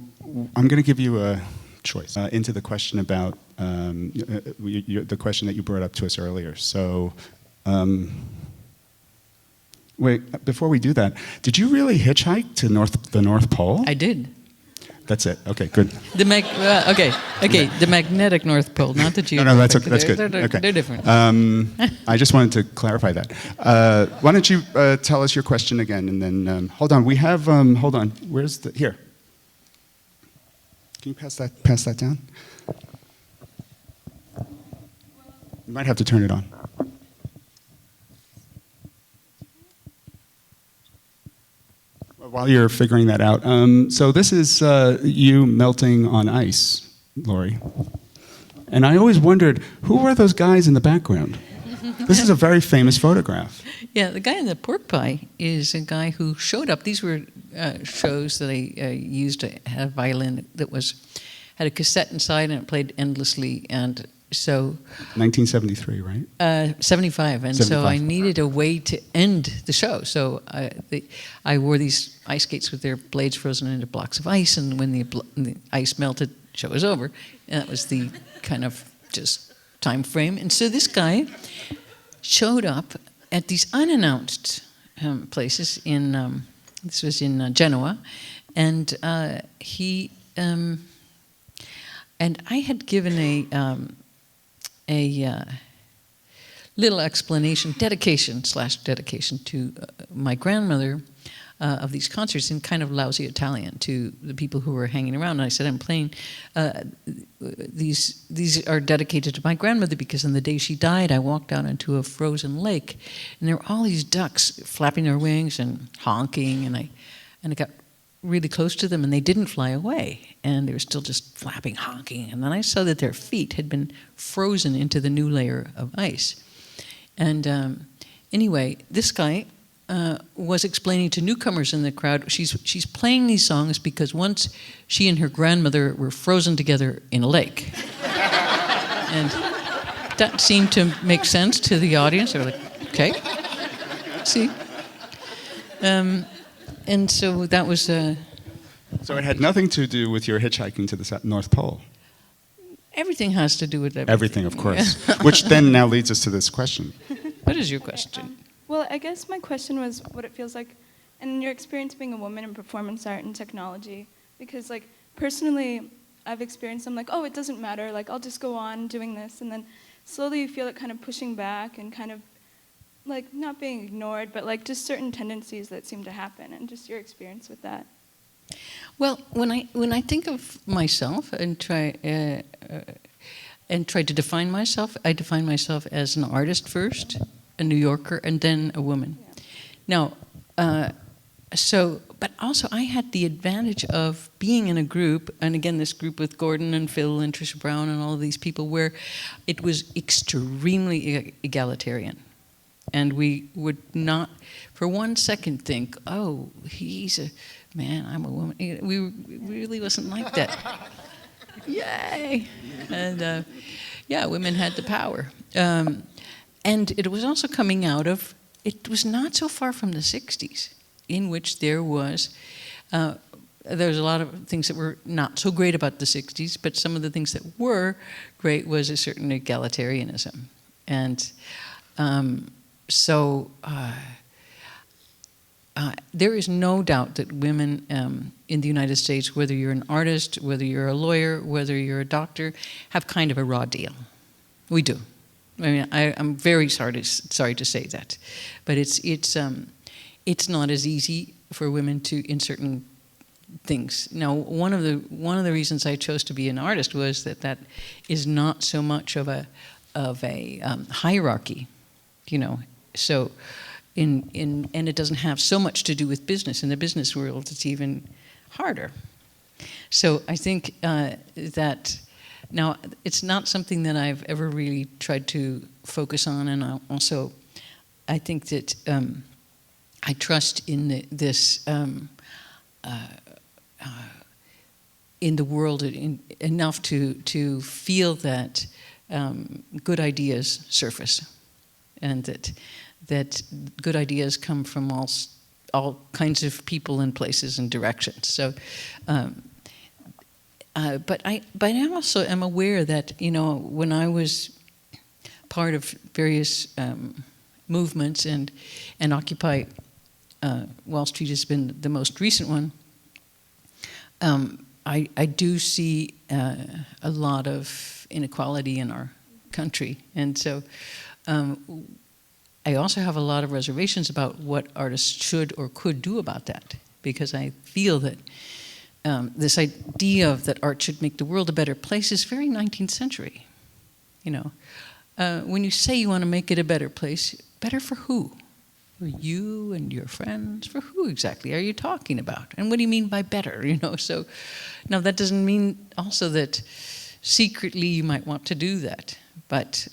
I'm going to give you a choice into the question about the question that you brought up to us earlier. So, wait, before we do that, did you really hitchhike to the North Pole? I did. That's it. Okay, good. The magnetic North Pole, not the geographic. No, that's okay. That's good. Okay. They're different. I just wanted to clarify that. Why don't you tell us your question again, and then hold on. We have hold on. Where's the here? Can you pass that down? You might have to turn it on. While you're figuring that out, so this is you melting on ice, Laurie. And I always wondered, who were those guys in the background? This is a very famous photograph. Yeah, the guy in the pork pie is a guy who showed up. These were shows that I used to have a violin that had a cassette inside and it played endlessly. And so 1973, right? 75, and 75. So I needed a way to end the show. So I wore these ice skates with their blades frozen into blocks of ice, and when the ice melted, the show was over. And that was the kind of just time frame. And so this guy showed up at these unannounced places in this was in Genoa, and he and I had given a little dedication to my grandmother of these concerts in kind of lousy Italian to the people who were hanging around. And I said, I'm playing, these are dedicated to my grandmother because on the day she died, I walked out into a frozen lake, and there were all these ducks flapping their wings and honking, and I got really close to them, and they didn't fly away, and they were still just flapping, honking, and then I saw that their feet had been frozen into the new layer of ice. And anyway, this guy was explaining to newcomers in the crowd, she's playing these songs because once she and her grandmother were frozen together in a lake. And that seemed to make sense to the audience. They were like, okay, see. And so that was So it had nothing to do with your hitchhiking to the North Pole. Everything has to do with everything. Everything, of course. Which then now leads us to this question. What is your question? Well, I guess my question was what it feels like in your experience being a woman in performance art and technology. Because, like, personally, I've experienced, I'm like, oh, it doesn't matter. Like, I'll just go on doing this. And then slowly you feel it kind of pushing back and kind of, like, not being ignored, but, like, just certain tendencies that seem to happen. And just your experience with that. Well, when I think of myself and try to define myself, I define myself as an artist first, a New Yorker, and then a woman. Yeah. Now, but also I had the advantage of being in a group, and again this group with Gordon and Phil and Trisha Brown and all of these people, where it was extremely egalitarian. And we would not for one second think, oh, he's a man, I'm a woman. We really wasn't like that. Yay! And yeah, women had the power. And it was also coming out of, it was not so far from the 60s, in which there was a lot of things that were not so great about the 60s, but some of the things that were great was a certain egalitarianism. And there is no doubt that women in the United States, whether you're an artist, whether you're a lawyer, whether you're a doctor, have kind of a raw deal. We do. I mean, I'm very sorry to say that, but it's not as easy for women to in certain things. Now, one of the reasons I chose to be an artist was that is not so much of a hierarchy, you know. So, and it doesn't have so much to do with business. In the business world, it's even harder. So I think that now it's not something that I've ever really tried to focus on, and also I think that I trust in this in the world enough to feel that good ideas surface, and that good ideas come from all kinds of people and places and directions. So, but I also am aware that, you know, when I was part of various movements, and Occupy Wall Street has been the most recent one, I do see a lot of inequality in our country, and so I also have a lot of reservations about what artists should or could do about that, because I feel that this idea of that art should make the world a better place is very 19th century. You know, when you say you want to make it a better place, better for who? For you and your friends? For who exactly are you talking about? And what do you mean by better? You know, so now that doesn't mean also that secretly you might want to do that, but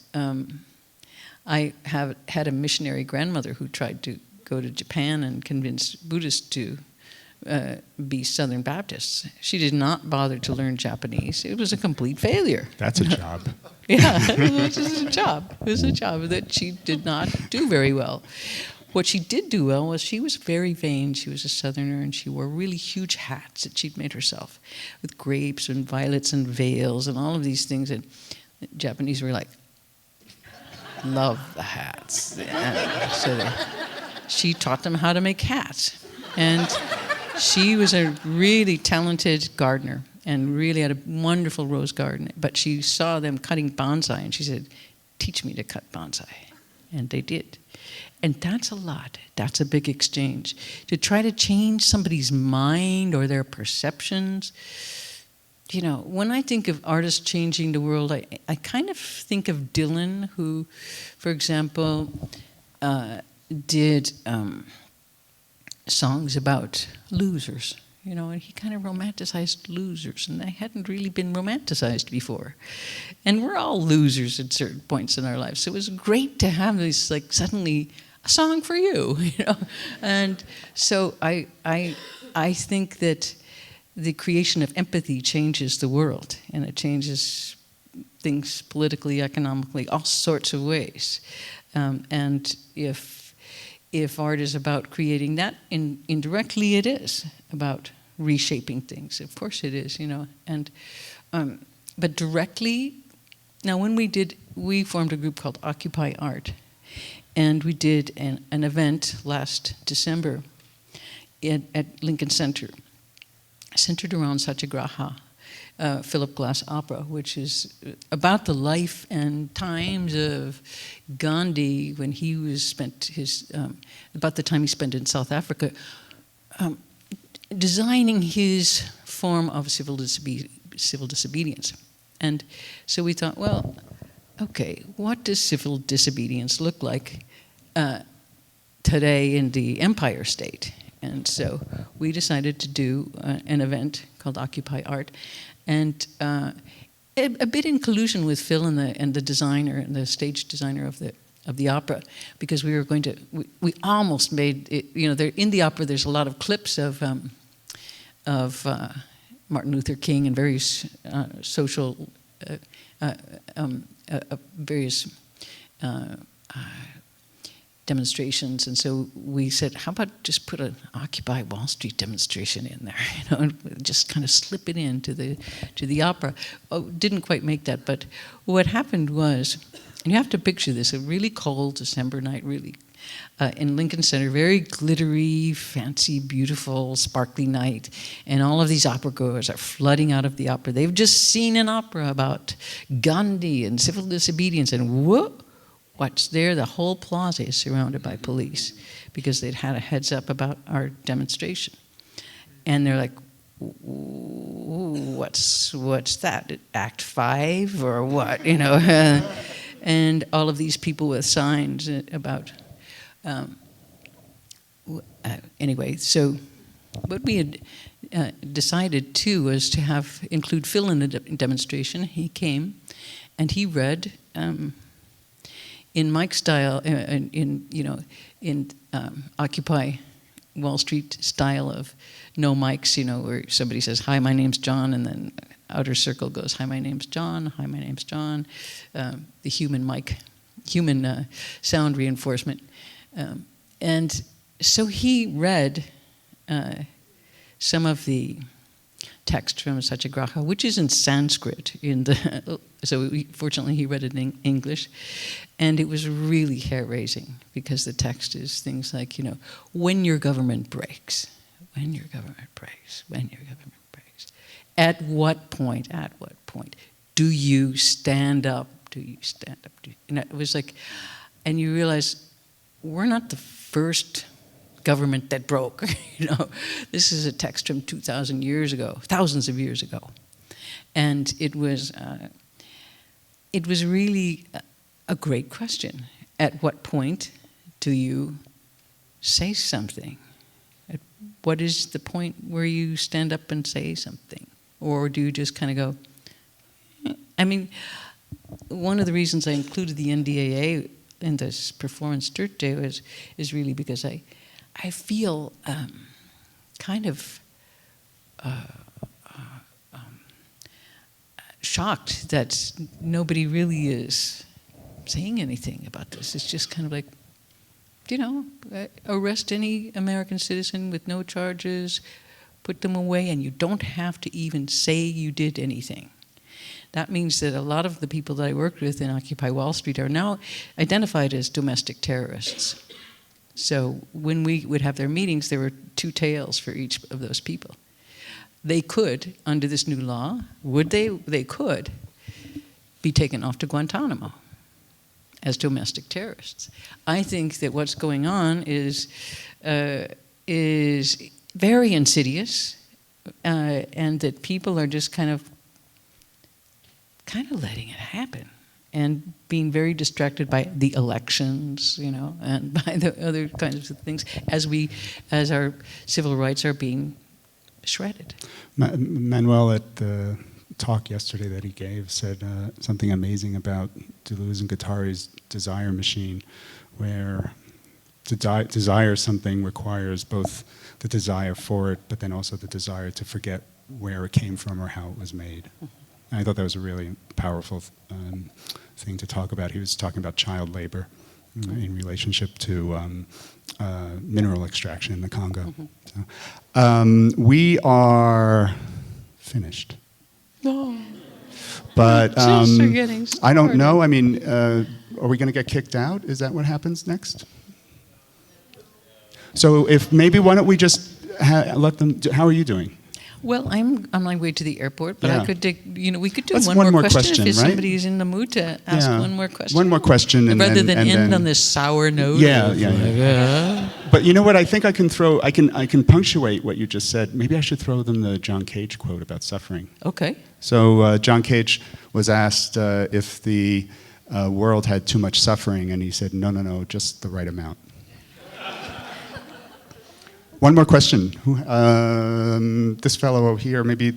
I have had a missionary grandmother who tried to go to Japan and convince Buddhists to be Southern Baptists. She did not bother to learn Japanese. It was a complete failure. That's a job. Yeah, it was a job. It was a job that she did not do very well. What she did do well was she was very vain. She was a Southerner, and she wore really huge hats that she'd made herself with grapes and violets and veils and all of these things. And the Japanese were like, love the hats. Yeah. So she taught them how to make hats. And she was a really talented gardener and really had a wonderful rose garden. But she saw them cutting bonsai, and she said, teach me to cut bonsai. And they did. And that's a lot. That's a big exchange. To try to change somebody's mind or their perceptions. You know, when I think of artists changing the world, I kind of think of Dylan, who, for example, did songs about losers. You know, and he kind of romanticized losers, and they hadn't really been romanticized before. And we're all losers at certain points in our lives. So it was great to have this, like, suddenly a song for you, you know. And so I think that the creation of empathy changes the world, and it changes things politically, economically, all sorts of ways. And if art is about creating that, indirectly it is about reshaping things. Of course it is, you know. And but directly, now when we formed a group called Occupy Art, and we did an event last December at Lincoln Center, centered around Satyagraha, Philip Glass opera, which is about the life and times of Gandhi when he was about the time he spent in South Africa, designing his form of civil disobedience. And so we thought, well, okay, what does civil disobedience look like today in the Empire State? And so we decided to do an event called Occupy Art, and a bit in collusion with Phil and the designer and the stage designer of the opera, because we were going to we almost made it, you know, in the opera there's a lot of clips of Martin Luther King and various social various demonstrations, and so we said, how about just put an Occupy Wall Street demonstration in there, you know, and just kind of slip it into the opera. Oh, didn't quite make that, but what happened was, and you have to picture this, a really cold December night, really, in Lincoln Center, very glittery, fancy, beautiful, sparkly night, and all of these opera goers are flooding out of the opera. They've just seen an opera about Gandhi and civil disobedience, and whoop, what's there? The whole plaza is surrounded by police because they'd had a heads up about our demonstration. And they're like, what's that? Act 5 or what? You know, and all of these people with signs about. Anyway, so what we had decided too was to include Phil in the demonstration. He came, and he read. In Mike's style, in Occupy Wall Street style of no mics, you know, where somebody says, "Hi, my name's John," and then outer circle goes, "Hi, my name's John. Hi, my name's John." The human sound reinforcement, and so he read some of the text from Satyagraha, which is in Sanskrit. Fortunately, he read it in English, and it was really hair-raising because the text is things like, you know, when your government breaks, when your government breaks, when your government breaks. At what point do you stand up? Do you stand up? And it was like, and you realize we're not the first government that broke. You know, this is a text from 2,000 years ago, thousands of years ago, and it was really a great question. At what point do you say something? What is the point where you stand up and say something, or do you just kind of go? I mean, one of the reasons I included the NDAA in this Performance Dirt Day is really because I feel kind of shocked that nobody really is saying anything about this. It's just kind of like, you know, arrest any American citizen with no charges, put them away, and you don't have to even say you did anything. That means that a lot of the people that I worked with in Occupy Wall Street are now identified as domestic terrorists. So when we would have their meetings, there were two tales for each of those people. They could, under this new law, they could be taken off to Guantanamo as domestic terrorists. I think that what's going on is very insidious, and that people are just kind of letting it happen and being very distracted by the elections, you know, and by the other kinds of things as our civil rights are being shredded. Manuel, at the talk yesterday that he gave, said something amazing about Deleuze and Guattari's desire machine, where to desire something requires both the desire for it, but then also the desire to forget where it came from or how it was made. And I thought that was a really powerful thing to talk about. He was talking about child labor in relationship to mineral extraction in the Congo. Mm-hmm. So, we are finished. No. But Just are getting I don't started. know. I mean, are we going to get kicked out? Is that what happens next? So if maybe why don't we just let them? How are you doing? Well, I'm on my way to the airport, but Yeah. I could take, we could do Let's one more question question, if right? somebody's in the mood to ask one more question. One more question, and rather than and end then, on this sour note. Yeah, of yeah, like, yeah. But you know what? I think I can throw. I can punctuate what you just said. Maybe I should throw them the John Cage quote about suffering. Okay. So John Cage was asked if the world had too much suffering, and he said, no, just the right amount. One more question. This fellow over here, maybe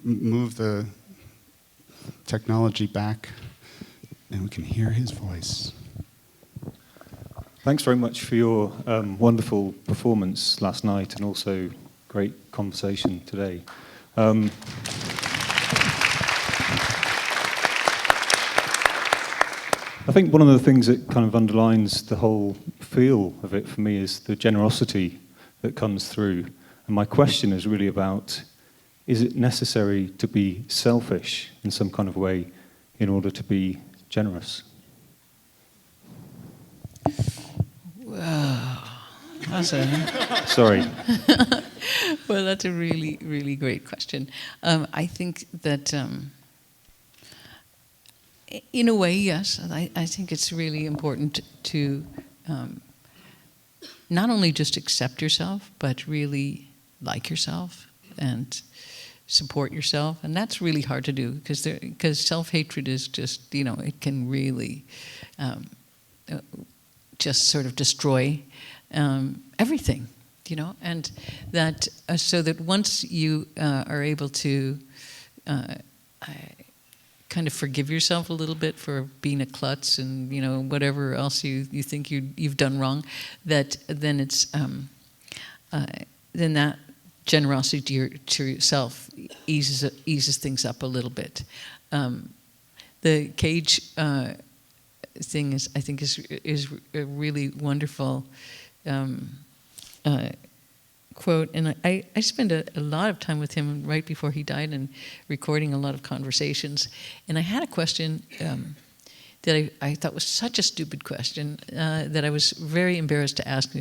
move the technology back, and we can hear his voice. Thanks very much for your wonderful performance last night, and also great conversation today. I think one of the things that kind of underlines the whole feel of it for me is the generosity that comes through. And my question is really about, is it necessary to be selfish in some kind of way in order to be generous? Wow. Sorry. Well, that's a really, really great question. I think that, in a way, yes. I think it's really important to not only just accept yourself, but really like yourself and support yourself. And that's really hard to do because self-hatred is just, it can really just sort of destroy everything, and that so that once you are able to kind of forgive yourself a little bit for being a klutz and whatever else you think you've done wrong, that then it's then that generosity to yourself eases things up a little bit. The Cage thing is, I think, is a really wonderful quote, and I spent a lot of time with him right before he died and recording a lot of conversations. And I had a question that I thought was such a stupid question that I was very embarrassed to ask.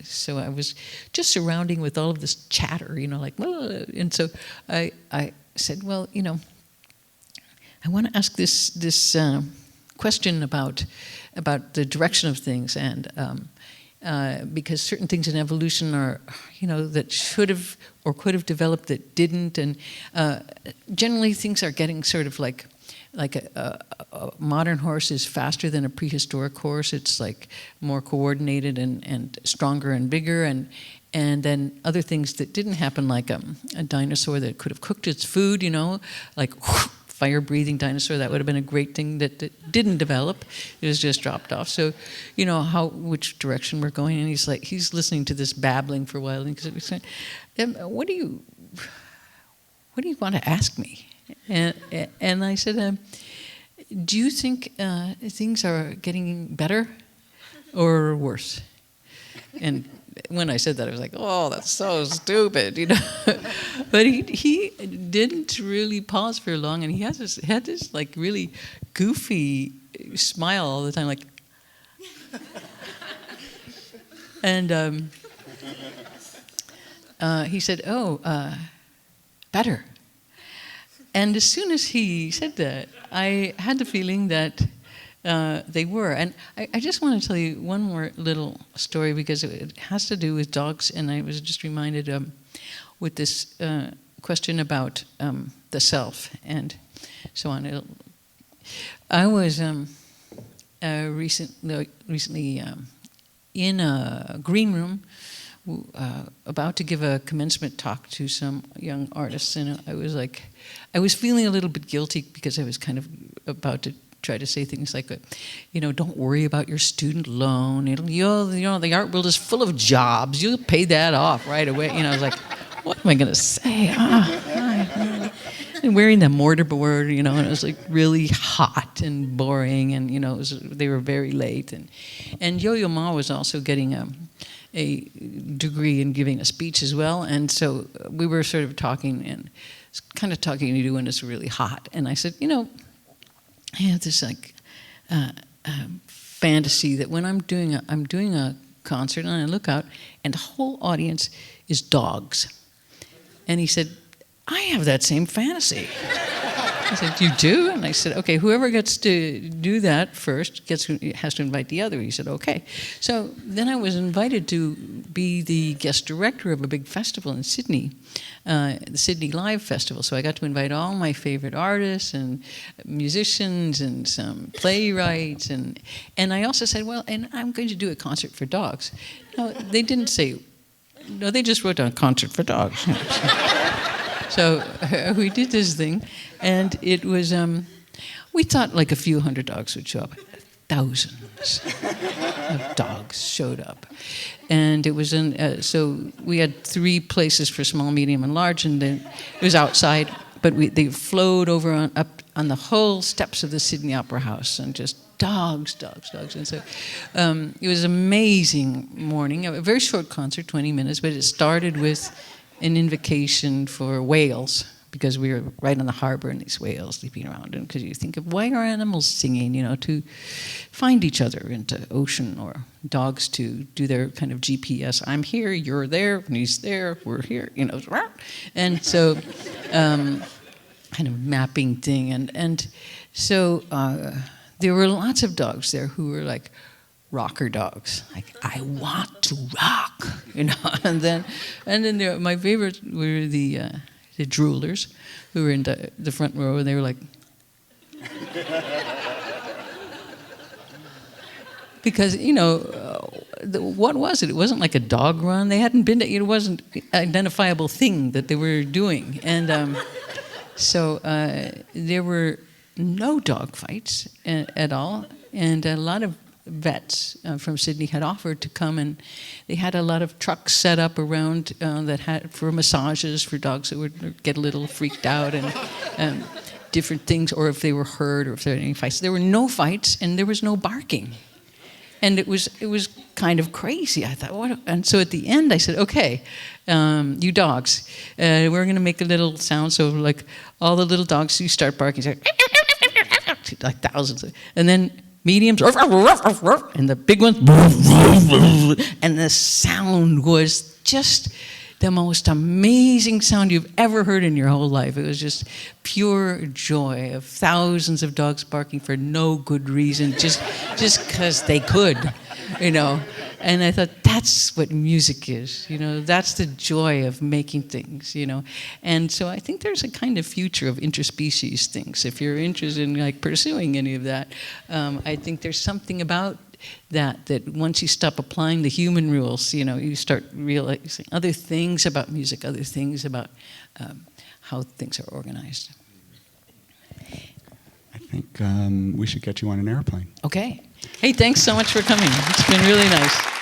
So I was just surrounding with all of this chatter, like, and so I said, well, I want to ask this question about the direction of things, and because certain things in evolution are, that should have or could have developed that didn't, and generally things are getting sort of like a modern horse is faster than a prehistoric horse. It's like more coordinated and stronger and bigger, and then other things that didn't happen, like a dinosaur that could have cooked its food, like fire-breathing dinosaur, that would have been a great thing that didn't develop. It was just dropped off. So, which direction we're going, and he's listening to this babbling for a while, and he's saying, what do you want to ask me? And I said, do you think things are getting better or worse? And when I said that, I was like, oh, that's so stupid, But he didn't really pause for long, and he had this like really goofy smile all the time, like. And he said, oh, better. And as soon as he said that, I had the feeling that they were. And I just want to tell you one more little story, because it has to do with dogs, and I was just reminded with this question about the self and so on. I was recently in a green room about to give a commencement talk to some young artists, and I was feeling a little bit guilty because I was kind of about to try to say things like, don't worry about your student loan. The art world is full of jobs. You'll pay that off right away. I was like, what am I going to say? And wearing the mortarboard, and it was like really hot and boring, and they were very late, and Yo-Yo Ma was also getting a degree in giving a speech as well, and so we were sort of talking and kind of talking to you when it's really hot. And I said, I have this like fantasy that when I'm doing a concert and I look out and the whole audience is dogs. And he said, I have that same fantasy. I said, you do? And I said, okay, whoever gets to do that first has to invite the other. He said, okay. So then I was invited to be the guest director of a big festival in Sydney, the Sydney Live Festival. So I got to invite all my favorite artists and musicians and some playwrights. And I also said, well, and I'm going to do a concert for dogs. No, they didn't say, no, they just wrote down concert for dogs. So we did this thing, and it was, we thought like a few hundred dogs would show up. Thousands of dogs showed up. And it was so we had 3 places for small, medium, and large, and then it was outside, but they flowed over up on the whole steps of the Sydney Opera House, and just dogs. And so it was an amazing morning, a very short concert, 20 minutes, but it started with an invocation for whales, because we were right on the harbor and these whales sleeping around. And because you think of why are animals singing, to find each other into ocean, or dogs to do their kind of GPS. I'm here, you're there, and he's there, we're here, And so kind of mapping thing. And so there were lots of dogs there who were like rocker dogs, like I want to rock, And then my favorites were the droolers, who were in the front row, and they were like, because what was it? It wasn't like a dog run. They hadn't been to. It wasn't an identifiable thing that they were doing, and so there were no dog fights at all, and a lot of vets from Sydney had offered to come, and they had a lot of trucks set up around that had for massages for dogs that would get a little freaked out, and different things, or if they were hurt, or if there were any fights. There were no fights, and there was no barking, and it was kind of crazy. I thought, what? And so at the end, I said, okay, you dogs, we're going to make a little sound. So like all the little dogs, you start barking, like thousands, and then mediums, and the big ones, and the sound was just the most amazing sound you've ever heard in your whole life. It was just pure joy of thousands of dogs barking for no good reason, just because they could, And I thought, that's what music is, That's the joy of making things, And so I think there's a kind of future of interspecies things. If you're interested in pursuing any of that, I think there's something about that once you stop applying the human rules, you start realizing other things about music, other things about how things are organized. I think we should get you on an airplane. Okay. Hey, thanks so much for coming. It's been really nice.